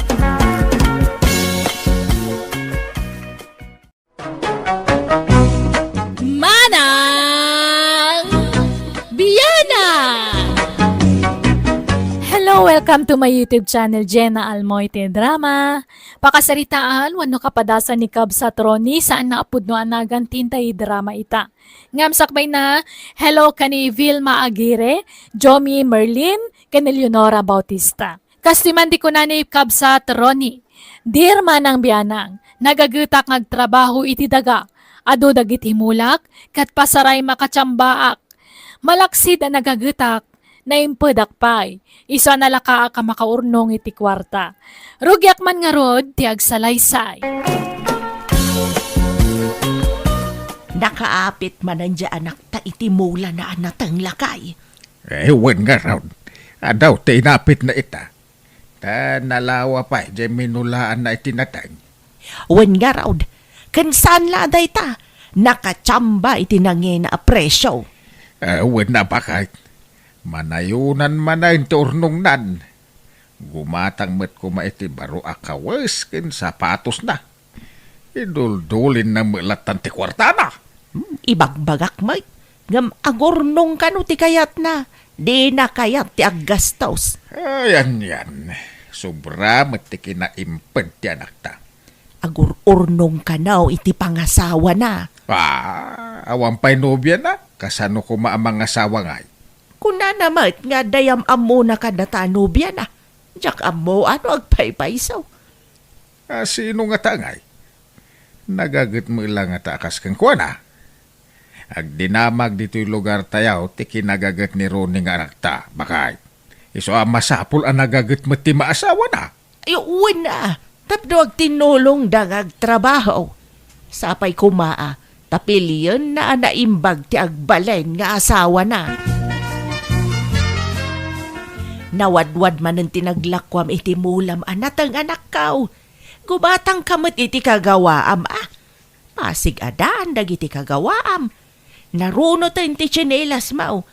Manang Biyana! Hello, welcome to my YouTube channel, Jenna Almoite Drama. Pakasaritaan, wano kapadasan ni Kabsat Ronnie saan naapod no anagan tintay drama ita. Ngamsakbay na, hello kani Vilma Aguirre, Jomi Merlin, kani Leonora Bautista. Kastiman di ko na ni Kabsat Ronnie. Dear Manang Biyanang, nagagutak ngagtrabaho iti daga. Ado dagit himulak, kat pasaray makatsambaak. Malaksid na nagagutak, na impedak pay. Isa na laka ka makaurnong iti kwarta. Rugyak man nga rod, ti agsalaysay. Nakaapit man ang anak ta iti mula na anatang lakay. Ewan nga raw. Adaw, tinapit na ita. Ta nalawa pa, di minulaan na itinatang. Wen nga raw, kansan laday ta, nakatsamba iti nangin na apresyo. Ewan na ba kahit manayunan man na yung turnong nan. Gumatang met ko maiti baro akawas kin sapatos na. Iduldulin na mulatan ti kwarta na. Ibagbagak may, ngam agurnong kanu ti kayat na, di na kayat ti aggastos. Ayan yan. Sobra met ti kinaimped ti anak ta. Agururnong kanaw iti pangasawa na. Awan pa'y nobya na. Kasano ko maamang asawa ngay. Kuna namat nga dayam amo na kadatanubya na. Diyak amo ano agpaypaysaw. Sino nga tangay? Nagagat mo lang nga taakas kang kuha na. Agdinamag dito'y lugar tayaw, tiki nagagat ni Ronnie nga anak ta. Bakay, iso masapul ang nagagat mo ti maasawa na. Ayun na, tapdo ag tinulong dangag trabaho. Sapay kumaa, tapiliyon na anaimbag ti agbalen nga asawa na. Nawadwad man ang tinaglakwam iti mulam anatang anak kaw. Gubatang kamot iti kagawaam Pasig adaan dagiti kagawaam. Naruno tayo ti tsinelas mau.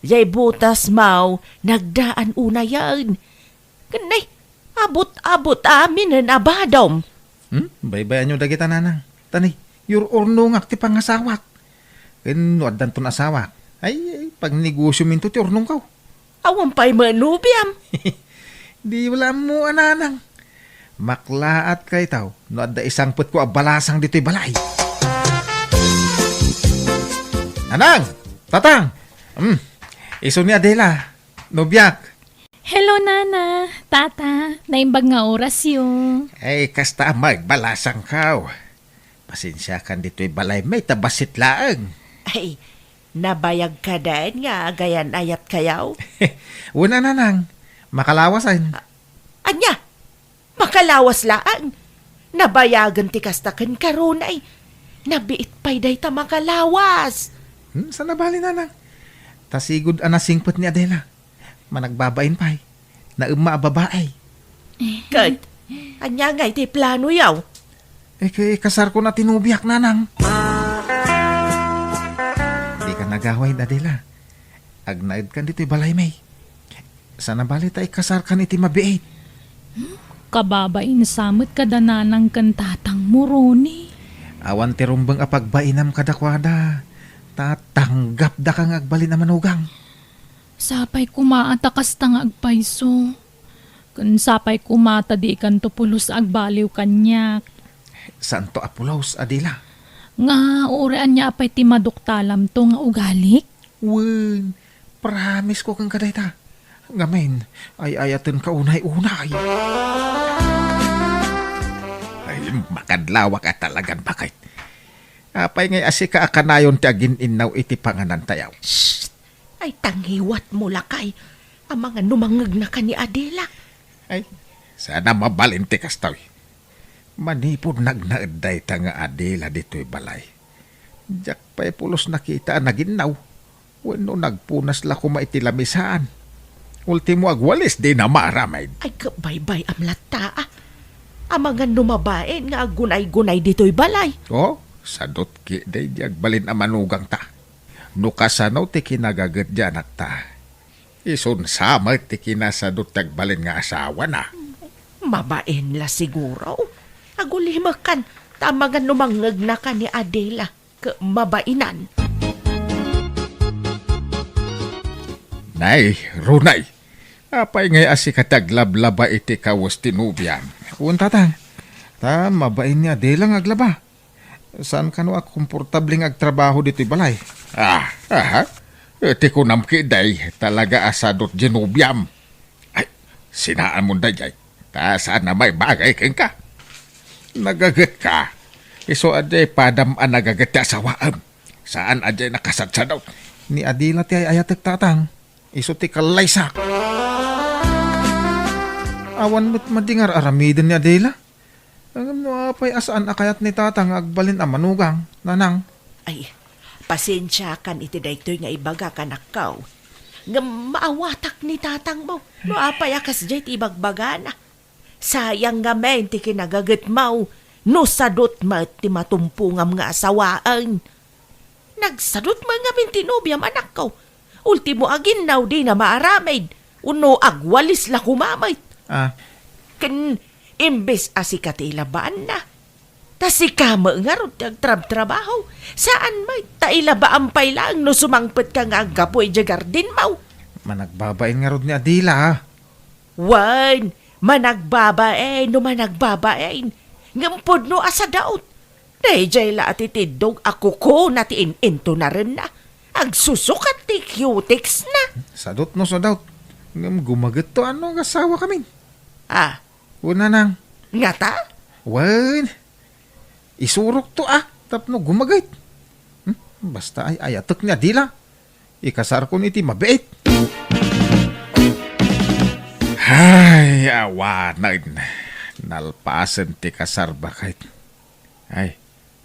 Jay butas mau, nagdaan una yan. Kanay, abot-abot amin ang abadom. Baybayan nyo dagita nanang. Tani, your urnong ti pangasawak. Waddan ton asawak. Ay, pag negosyo minto ti urnong kaw. Awan pa'y manubiam. Di wala mo ananang. Maklaat kay tao. No adda isang put ko abalasang dito'y balay. Nanang! Tatang! Iso ni Adela. Nobyak. Hello, Nana. Tata, naimbag nga oras yun. Ay, kasta magbalasang kaw. Pasensya kan dito'y balay may tabasit laang. Ay, nabayag ka din nga gayan ayat kayaw. Una na nang, makalawasan. Anya, makalawas laang. Nabayagan ti kastakan karunay. Nabiit pa'y day ta makalawas. Sa nabali na nang. Tasigod anasingpot ni Adela. Managbabain pa'y. Na babae. Kat, anya nga iti plano yaw. Kay kasar ko na tinubiyak na nang. Di ka nagaway, Adela. Agnaid kan dito'y balay may. Sa nabali tayo kasar kan iti mabiit. Kababain samot kadananang kantatang muroni. Awan ti rumbang apagbainam kadakwada. Tatanggap da kang agbalin na manugang. Sapay kumaatakas tang agpayso. Kun sapay kumata di kan tupulos agbaliw kanyak. Saan to apulaos, Adela? Nga urean niya apay ti maduktalam to nga ugalik. Wen, promise ko kang kadayta. Ngamen, ay ayatan ka unay-unay. Ay, makadlawa ka talagan bakit? Apay ngay asika akanayon ti agin inaw iti panganan tayaw. Ay, tanghiwat mo lakay. Ang mga numangag na ka ni Adela. Ay, sana mabalinti kastaw. Manipod nagnaeday ta nga Adela dito'y balay. Diyak pa'y pulos nakita naginaw. Wano nagpunas la kumaitilamisaan. Ultimo agwalis di na maramay. Ay, kabaybay amlata ah. Ang mga numabain nga gunay-gunay dito'y balay. Oh, sadot ki day diag balin amanugang ta. Nukasanaw ti kinagagat dyan at ta. Isun sama ti kinasadot tagbalin nga asawa na. Mabain la siguro. Agulimakan, tamagan numangag na ka ni Adela. Mabainan. Nay, Runay. Apay ngay asikataglablaba iti kawas tinubyan. Unta ta. Ta, mabain niya di lang aglaba. Saan ka no komportabling agtrabaho dito'y balay? Aha. Iti ko namkiday talaga asadot ginubyam. Ay, sinaan mo dayay. Ta, saan na may bagay keng ka? Nagagat ka. Iso aday padam ang nagagat ti asawaam. Saan aday nakasadsadot? Ni Adila ti ay ayatek tatang. Iso ti kalaysak. Awan mo't madingar aramidin ni Adela. Ang apay asaan akayat ni tatang agbalin ang manugang, nanang. Ay, pasensya kan iti daytoy nga ibaga kanakaw. Nga maawatak ni tatang mo. No apay akas jay ti ibagbaga na. Sayang nga men ti kinagagat mo. No sadot ma ti matumpungam nga asawaan. Nagsadot man nga mintinubyam anak ko. Ultimo agin now di na maaramid. Uno agwalis la kumamay. Ken imbes asikatila-baan na. Tasikama nga ron trabaho. Saan may tailabaan pay lang no sumangpet ka nga agapoy di garden mo. Managbabain nga ron ni Adila. Wan, managbabain no managbabain. Ngampod no asa daot. Dayjay la atitidog ako ko natiin into na rin na. Agsusukat ti cutics na. Sadot no sadot. Ngam gumagat to ano ang asawa kami. Una nang. Nga ta? Wan. Isurok to tapno gumagait. Basta ay ayatok ni Adila. Ikasar ko niti mabait. Ay, awanan. Nalpasan ti kasar bakit. Ay,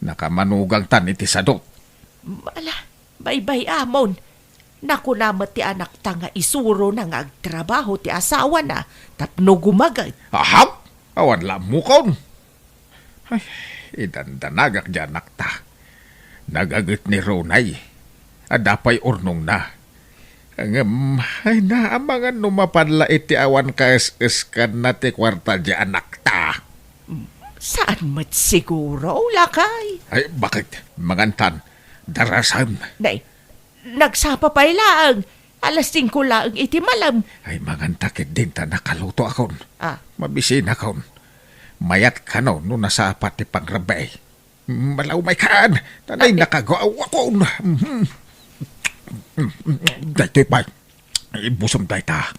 nakamanugang tan iti sadot. Mala, baybay amon. Naku namat ti anak ta nga isuro na nga agtrabaho ti asawa na tapno gumagay. Ahap! Awan lamukon. Ay, idandanagak dyan nakta. Nagagat ni Ronay. Adapay urnong na. Ay na, amangan numapanla iti awan ka-es-eskan na ti kwarta dyan nakta. Saan mat siguro, lakay? Ay, bakit? Mangantan, darasan. Nay, nagsapa pa'y laang. Alas 5 laang iti malam. Ay, mangantakit din ta nakaluto akon. Ah, Mabisin akon. Mayat ka no, no nasapat ti pangrabay. Malaw may kaan. Tanay nakagawa akon. Daytoy pa. Ibusam day ta.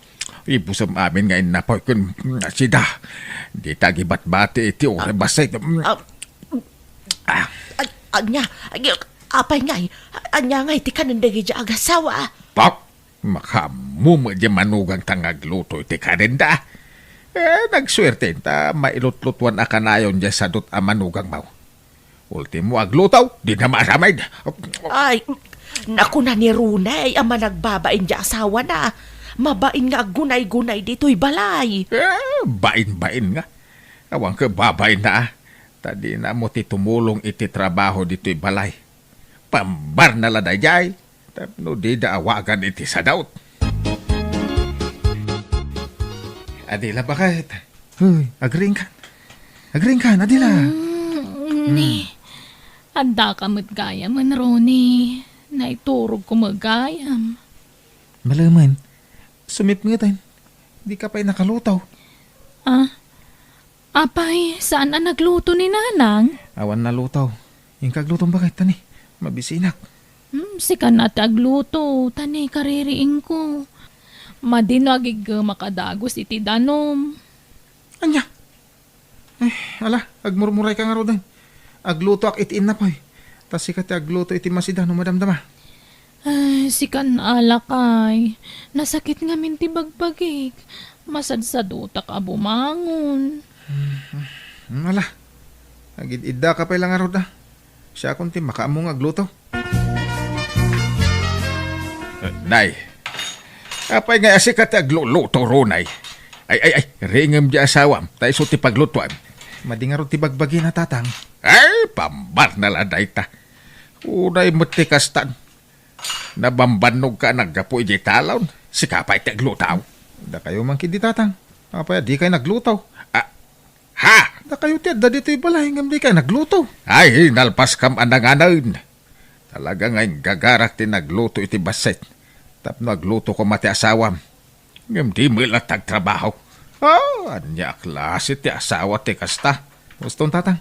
Ibusam amin ngayon na po kun sida. Di ta gibat-bati iti o basay. Anya, apay ngay. Anya ngay, ti kanandagi dya agasawa. Pak, makamu mo di manugang tangagluto iti karenda. Nagswerte ta mailutlutuan akanayon dya sa dut a manugang mau. Ultimo aglutaw, di na maramay. Ay, naku na ni Runay, ama nagbabain dya asawa na. Mabain nga gunay-gunay dito'y balay. Bain-bain nga. Awang ka babain na. Tadi na mo ti tumulong iti trabaho dito'y balay. Pambar na ladayay. Tapno di daawagan iti sa daot. Adila bakit? Huy, agring ka. Agring ka, Adila. Ni, anda ka magayam, Ronnie. Naiturog ko magayam. Malaman, sumip nga tayo. Di ka pa'y nakalutaw. Apay, saan ang nagluto ni Nanang? Awan na lutaw. Yung kaglutong bakit, tani? Mabisinak. Si kanat agluto, tani kaririing ko. Madinagig makadagos iti danom. Anya? Ala, agmurmuray ka nga ro din. Agluto ak itiin na pa'y. Tas sikat agluto iti masida no madamdama. Ay, si kan alakay. Nasakit nga minti bagbagik. Masadsadutak a bumangon. Ala, agid-idda ka pa'y lang nga ro da. Siya kunti makaamong agluto. Nay, apay nga sikat agluluto ronay. Ay, ringam di asawam. Tayo so ti paglutuan. Madingarot ti bagbagi na tatang. Ay, pambar na laday ta. Unay matikastan. Nabambanog ka naggapo iti talaw. Sikapay ti aglutaw. Da kayo man kidi tatang. Apay, di kayo naglutaw. Ha? Da kayo ti da dito'y balay ngam di kayo nagluto. Ay, nalpas kam anang-anain. Talaga nga'y gagarak ti nagluto iti baset. Tapno agluto ko mati asawam. Ngam di mo ilatag trabaho. Anya klase ti asawa ti kasta. Gustong tatang.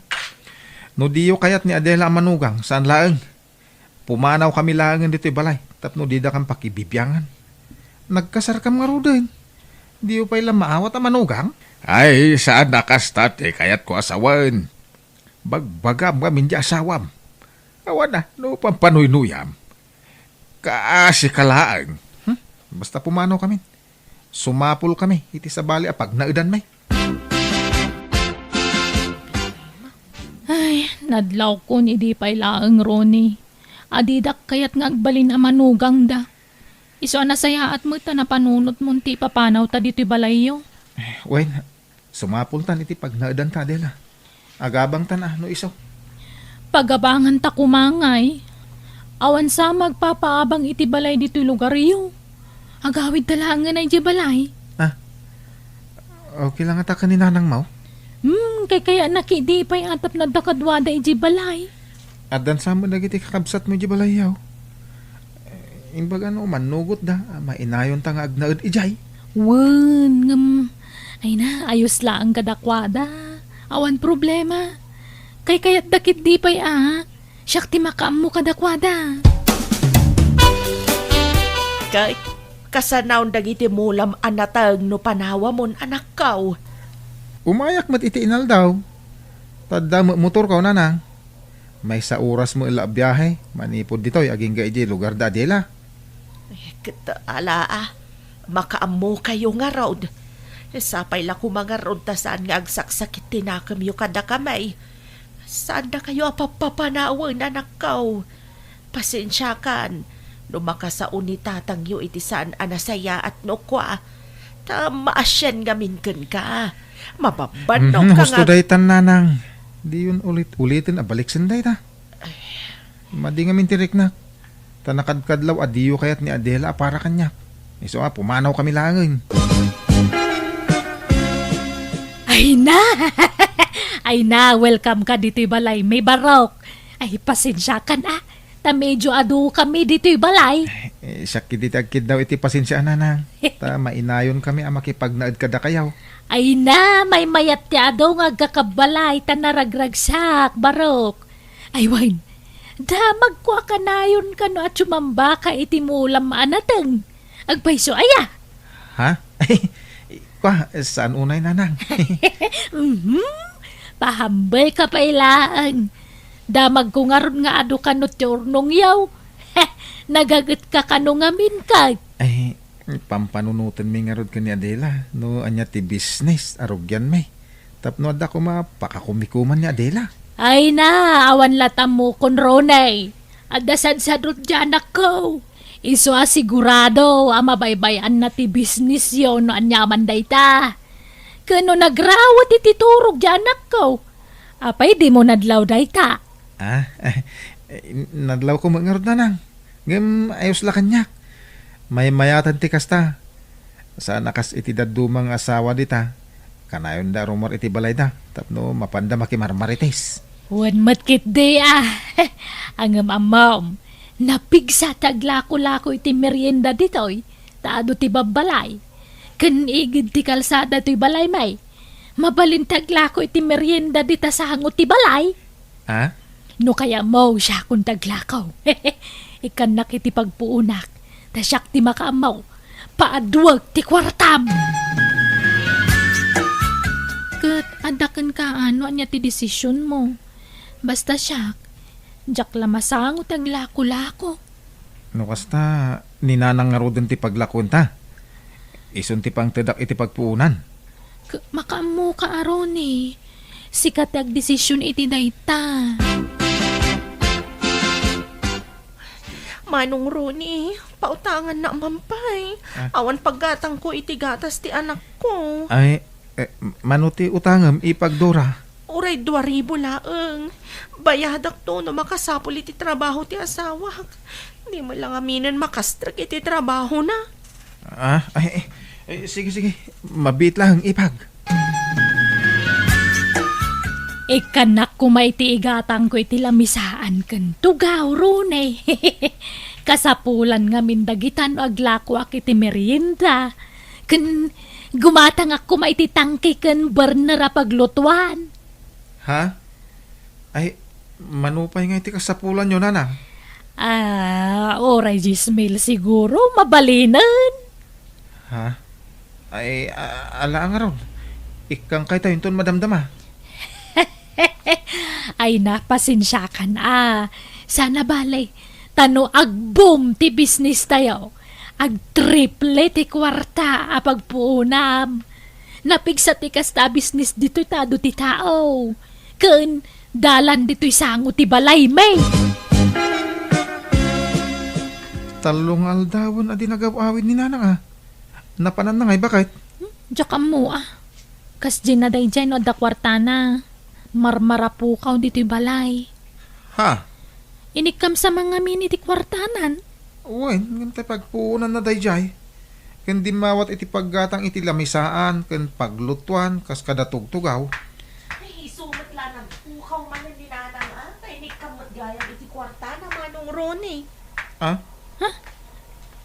No diyo kayat ni Adela manugang, saan laeng? Pumanaw kami laengan dito'y balay. Tapno di da kang pakibibyangan. Nagkasarkam nga ro din. Diyo pa'y lang maawat ang manugang? Ay, saan nakasta ti kayat ko asawan? Bagbagam kami di asawam. Awan na, no pampanuy-nuyam. Kaasi kalaang. Basta pumanaw kami. Sumapul kami, iti sa bali apag naudan may. Ay, nadlaw ko ni di pa'y laeng Ronnie. Adidak kayat nga agbalin a manugang da. Iso nasayaat mo ta na panunot mo ti papanaw ta dito'y balayo. Wen, sumapul tan iti pag naudan ta, Adela. Agabang tan no iso. Pagabangan ta kumangay. Awan sa magpapaabang iti balay dito'y lugaryo. Agawid talangan ay di balay. Okay lang ata ka ni Nanang Mau. Kaya nakidi pa'y atap na dakadwada iji balay. Adan sa mo nagiti kakabsat mo di balayaw. Imbag ano, manugot da. Mainayon ta nga agnaud ijay. Wen, ngam. Ay na, ayos lang kadakwada. Awan problema. Kaya't dakit di pa'y siyak ti makaam mo kadakwada. Kay, kasanaw dagiti mulam anatag no panawa mon anak kaw. Umayak mat iti inal daw. Tadda motor ka Nanang. May sa oras mo ila biyahe. Manipod dito'y aging gaiji lugar da Adela. Kita ala makaamo kayo nga road. Sapay la ko mga road ta saan nga agsaksakit tinakam yu kada kamay. Saan na kayo apapapanawan anak kaw? Pasensya kan. Lumaka sa unitatang yu iti saan anasaya at no kwa. Maasyan gamin ka. Mababanok ka Gusto nga. day tan Nanang. Di yun ulitin abaliksin day ta. Madi nga mintirik na. Tanakadkadlaw adiyo kayat ni Adela para kanya. Iso pumanaw kami langin. Ay na! Ay na, welcome ka dito'y balay. May barok. Ay, pasensya ka na. Ta medyo adu kami dito'y balay. Sakit ditagkid daw iti pasensya Nanang. Ta mainayon kami ang makipagnaad kada kayaw. Ay na, may mayat ti adu nga gakabalay. Ta naragragsak, barok. Ay, wine. Da, magkuha ka na yun ka no at sumamba ka iti mulam maanateng. Agpaiso, aya. Ha? Kwa, saan unay Nanang? Pahambal ka pa ilaan. Damag ko nga ron nga ado kanot yornong yaw. Nagagat ka kanungamin ka. Ay, pampanunutan mi nga rod ka ni Adela. No, anya ti business, arugyan may. Tapno ada ko mapakakumikuman ni Adela. Ay na, awan latam mo kon Ronay. Adasan sa drut dyan ako. Iso asigurado, mabaybayan na ti business yun no anyaman day ta. Kano nagrawat iti turog dyan ako. Apay di mo nadlaw day ta. Nadlaw ko mga rod na nang. Ngam, ayos la kanyak. May mayatan ti kasta. Sa nakas iti dadumang asawa dita. Kanayon da rumor iti balay da. Tapno mapanda makimarmarites. Wan matkit di Ang amam. Napigsa taglako-lako iti merienda ditoy. Taado ti babalay. Kanigid ti kalsada ti balay may. Mabalin taglako iti merienda dita sa hangot ti balay. No kaya mo siya kung taglakaw. Ikan nak iti pagpuunak. Tasyak ti makaamaw. Paadwag ti kwartam. Kat, adakan ka ano anya ti desisyon mo. Basta siyak. Diyak lamasang utag lako-lako. No kasta, ninanang nga rodon ti paglakon ta. Ison ti pang tedak iti pagpuunan. Makamu ka aron eh. Sikat ag desisyon iti dayta. Manong Ronnie, pautangan na mampay. Awan paggatang ko iti gatas ti anak ko. Ay, manuti utangam ipagdora. Uray 2,000 laeng. Bayadak to no makasapol iti trabaho ti asawa. Di mo lang aminan makastrak iti trabaho na. Sige. Mabit lang ipag. Ikanak ko maiti igatang ko iti lamisaan kan tugaw runay. Kasapulan nga mindagitan o aglako ak iti merienda. Kan gumatang ako maiti tangke kan burner a paglutuan. Ha? Ay, manupay nga iti kasapulan yun, nanang. Oray Gismail siguro mabalinan. Ha? Ay, ala nga ron. Ikang kay tayo ton madamdama. Ay napasensyakan Sana balay. Tano agboom ti business tayo. Ag triple ti kwarta pagpuunam. Napigsa ti kasta business dito tado ti tao. Ken dalan dito'y sango ti balay may. Talong aldawon adi nagawawid ni nanang Napanan na ngay bakit? Diyak mo Kas ginaday dyan o da kwarta na. Marmara po kaw dito'y balay. Ha? Inikam sa mga mini ti kwartanan. Uy, ngantay pagpuunan na dayjay. Ken di mawat iti paggatang iti lamisaan, ken paglutuan, kas kada tugtugaw. Ay, sumot lang ng pukaw man ni nanang Kainik kamot gayang iti kwarta na Manong Ronnie.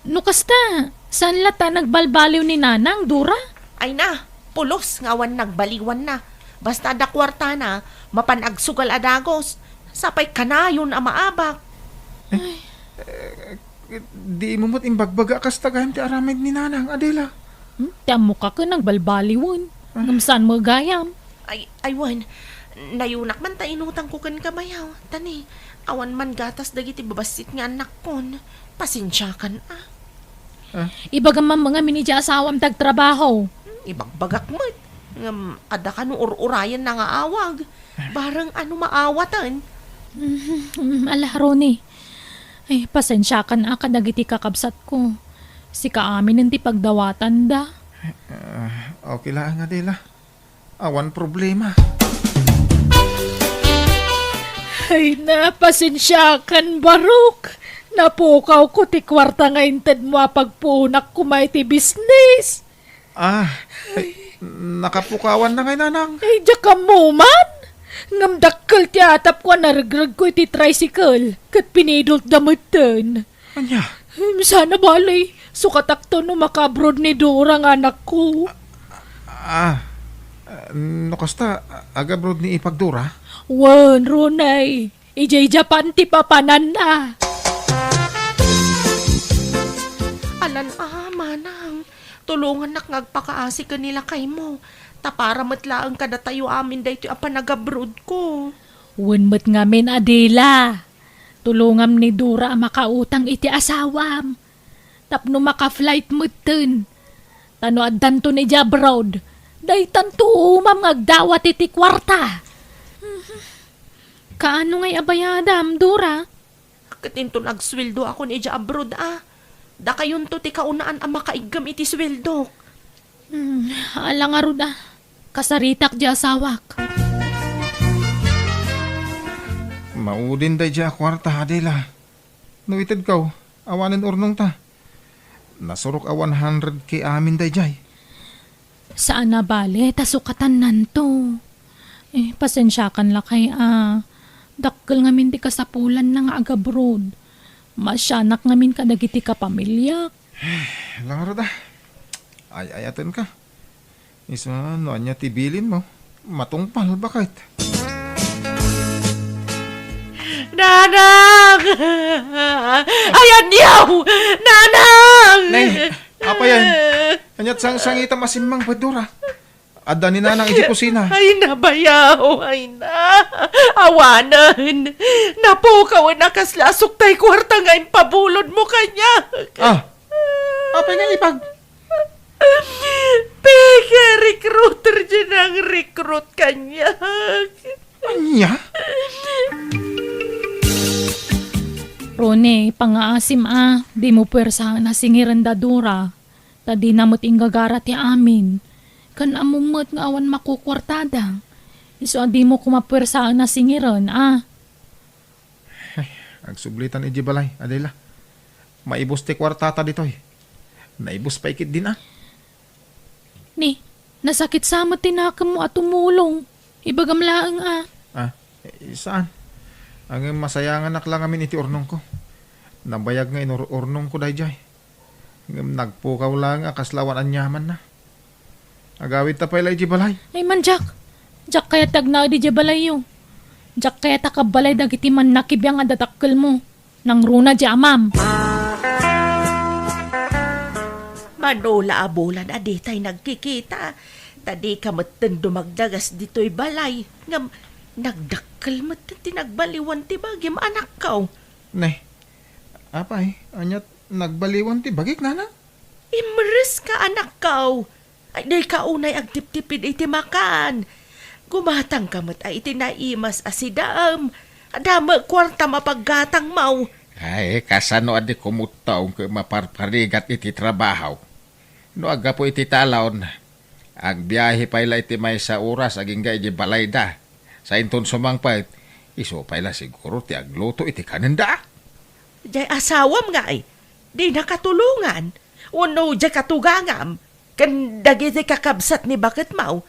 No kasta, saan lata nagbalbaliw ni nanang, Dura? Ay na, pulos ngawan nagbaliwan na. Basta da kwarta na, mapanagsugal adagos. Sapay kanayon maabak. Di mo mo't imbagbaga kas tagahim ti aramid ni nanang, Adela. Tiyam mo ka nagbaliwan. Ngamsaan mo gayam. Ay, aywan. Nayunak man ta inutang ko kan kamayaw. Tani, awan man gatas dagiti babasit nga anak kon. Pasensya kan Ibagaman mga minidya asawam tagtrabaho. Ibagbagak mo't. Ada ka no urayan na nga awag. Barang maawatan. Ala, Ronnie. Ay, pasensya ka na dagiti kakabsat ko. Si kaamin ang ti pagdawatan da. Okay lang, Adela. Awan problema. Ay na, pasensyakan, Barok. Napukaw ko ti kwarta nga inted mo pagpunak kumay ti business. Nakapukawan na ngay nanang. Ay, diya ka mo man. Ngamdakkel ti atap ko naragrag ko iti tricycle. Kat pinidult damutan. Anya? Sana balay. Sukatakto no makabrod ni Dora nga anak ko. No kasta, agabrod ni ipagdura? Wan, Ronay. Ijay Japan ti papanan na. Alan manang. Tulungan nak ngagpakaasi kanila kay mo. Tapara matlaang kada tayo amin dahito apan nagabrod ko. Wenmet ngamin Adela. Tulungam ni Dura ang makautang iti asawam. Tapno maka-flight meten. Tano addan to ni abroad. Day tanto umam ngagdawat iti kwarta. Kaano ngay abayadam, Dura? Katinto nagsweldo ako ni abroad Da kayon to ti kaunaan ang makaigam iti sweldo. Alang aruda. Kasaritak di asawak. Maudin day dya kwarta, Adela. No ited kaw, awanin urnong ta. Nasurok a 100k amin day jay. Saan na bale, tasukatan nanto. Pasensya kan lakay Dakkel ngamin ti kasapulan na nga agabroad. Masyanak ngamin kadagiti ka pamilya. Langaro da. Ay ayaten ka. Isa no anya tibilin mo. Matungpal bakit? Nanang! Ayan yaw! Nanang! Nay, apa yan? Anyat sangita masimmang padura. Adda ni nanang iti kusina. Ay na bayaw, ay na. Awanan. Napukaw na kaslasok tay kwarta nga impabulod mo kanya. Apa nga ipag? Peke, recruiter dyan ang recruit kanya. Anya? Rone, pangaasim di mo pwersa na singiran dadura. Tadi namot inggagara ti amin. Kan amumot nga awan makukwartada. Iso di mo kumapwersa na singiran Agsublitan iji balay, Adela. Maibos ti kwartata ditoy. Naibos pa ikit din Ni, nasakit samot tinakam mo at tumulong. Ibagam laang Saan? Ang masayangan lang amin iti urnong ko. Nabayag nga urnong ko dayjay. Nagpukaw lang kaslawan anyaman na. Agawit ta pa ilay di balay. Ay man, Jack. Jack kaya tagna di balay yo. Jack kaya takabalay dagiti man nakibiyang adatakkel mo. Nang runa di amam. Manola abulan aditay nagkikita. Tadi ka matan dumagdagas dito'y balay. Ngam, nagdakkel matan tinagbaliwan ti bagim anak kaw. Nay, apay, anyat nagbaliwan ti bagik nana? Imres ka anak kaw. Ay, day kaunay agtip-tipid iti makan. Gumatang kamat ay iti naimas asidaam. Adama kwarta mapaggatang mau. Ay, kasano adi kumutaong maparparigat iti trabaho. No aga po iti talaon. Ang biyahe pala iti may sa oras aging ga iti balayda. Sa inton sumangpait, iso pala siguro ti agluto iti kanenda. Day asawam nga ay. Di nakatulungan. Uno di katugangam. Kan dagiti kakabsat ni bakit mau.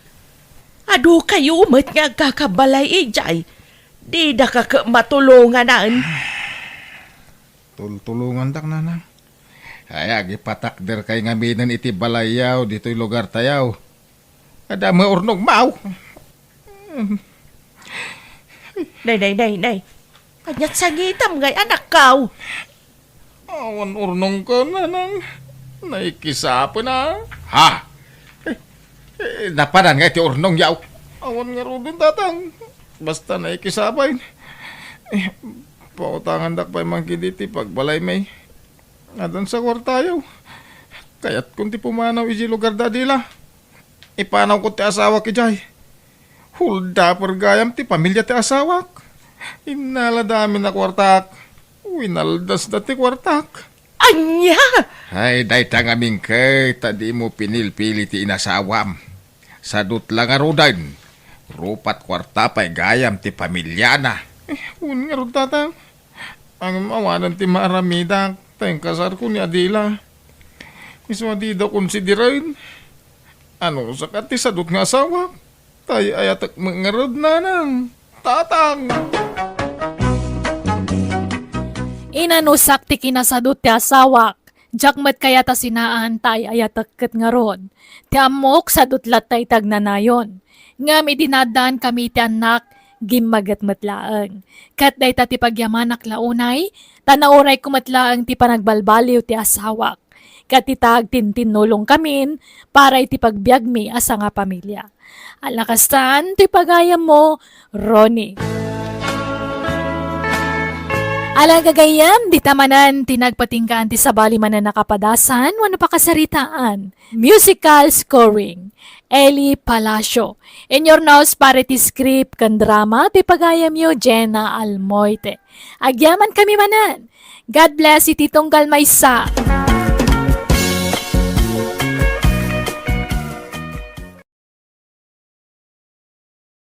Ado kayo umat nga kakabalay ijay. Di da ka matulunganan. Tulungan tak nanang. Ay, agipatakder kay ngaminan iti balayaw dito'y lugar tayaw. Ada maurnog mau. Nay. Kanyat sangitam ngay anak kaw. Awan urnong ko nanang. Naikisapa na. Ha? Napanan nga iti urnong yaw. Awan nga rudin tatang. Basta naikisapay. Pautangan dak pa'y mangkiditi pagbalay may. Adan sa kwartayaw. Kaya't kung ti pumanaw iji lugar dadila. Ipanaw ko ti asawa ki jay. Hulda pergayam ti pamilya ti asawak. Inaladami na kwartak. Winaldas na ti kwartak. Anya! Ay, day tangaming kay, tadi mo pinilpili ti inasawam. Sadut lang arudan. Rupat kwarta pa'y gayam ti pamilya na. Un nga rod tatang. Ang mawanan ti maaramidak. Tayong kasar ko ni Adila. Mismo di daw konsiderain. Ano sakat ti sadut nga asawa. Tayo ayatak mga rod na nang tatang. Inanusak ti kinasadot ti asawak. Jakmat kaya ta sinaan tay ayatakket nga rod. Ti amok sadot latay tagnanayon. Ngam idinadaan kami ti anak gimagat matlaang. Kat day ta ti pagyamanak launay, tanauray kumatlaang ti panagbalbaliw ti asawak. Kat itag tintinulong kamin para iti pagbiag mi asa nga pamilya. Alakastan ti pagayam mo, Ronnie. Alang gagayam, di tamanan, tinagpatingkaan ti sabali man na nakapadasan, wano pa kasaritaan. Musical scoring. Eli Palacio. In your nose para ti script kan drama, ti pagayam yo Jenna Almoite. Agyaman kami manan. God bless iti tunggal maysa.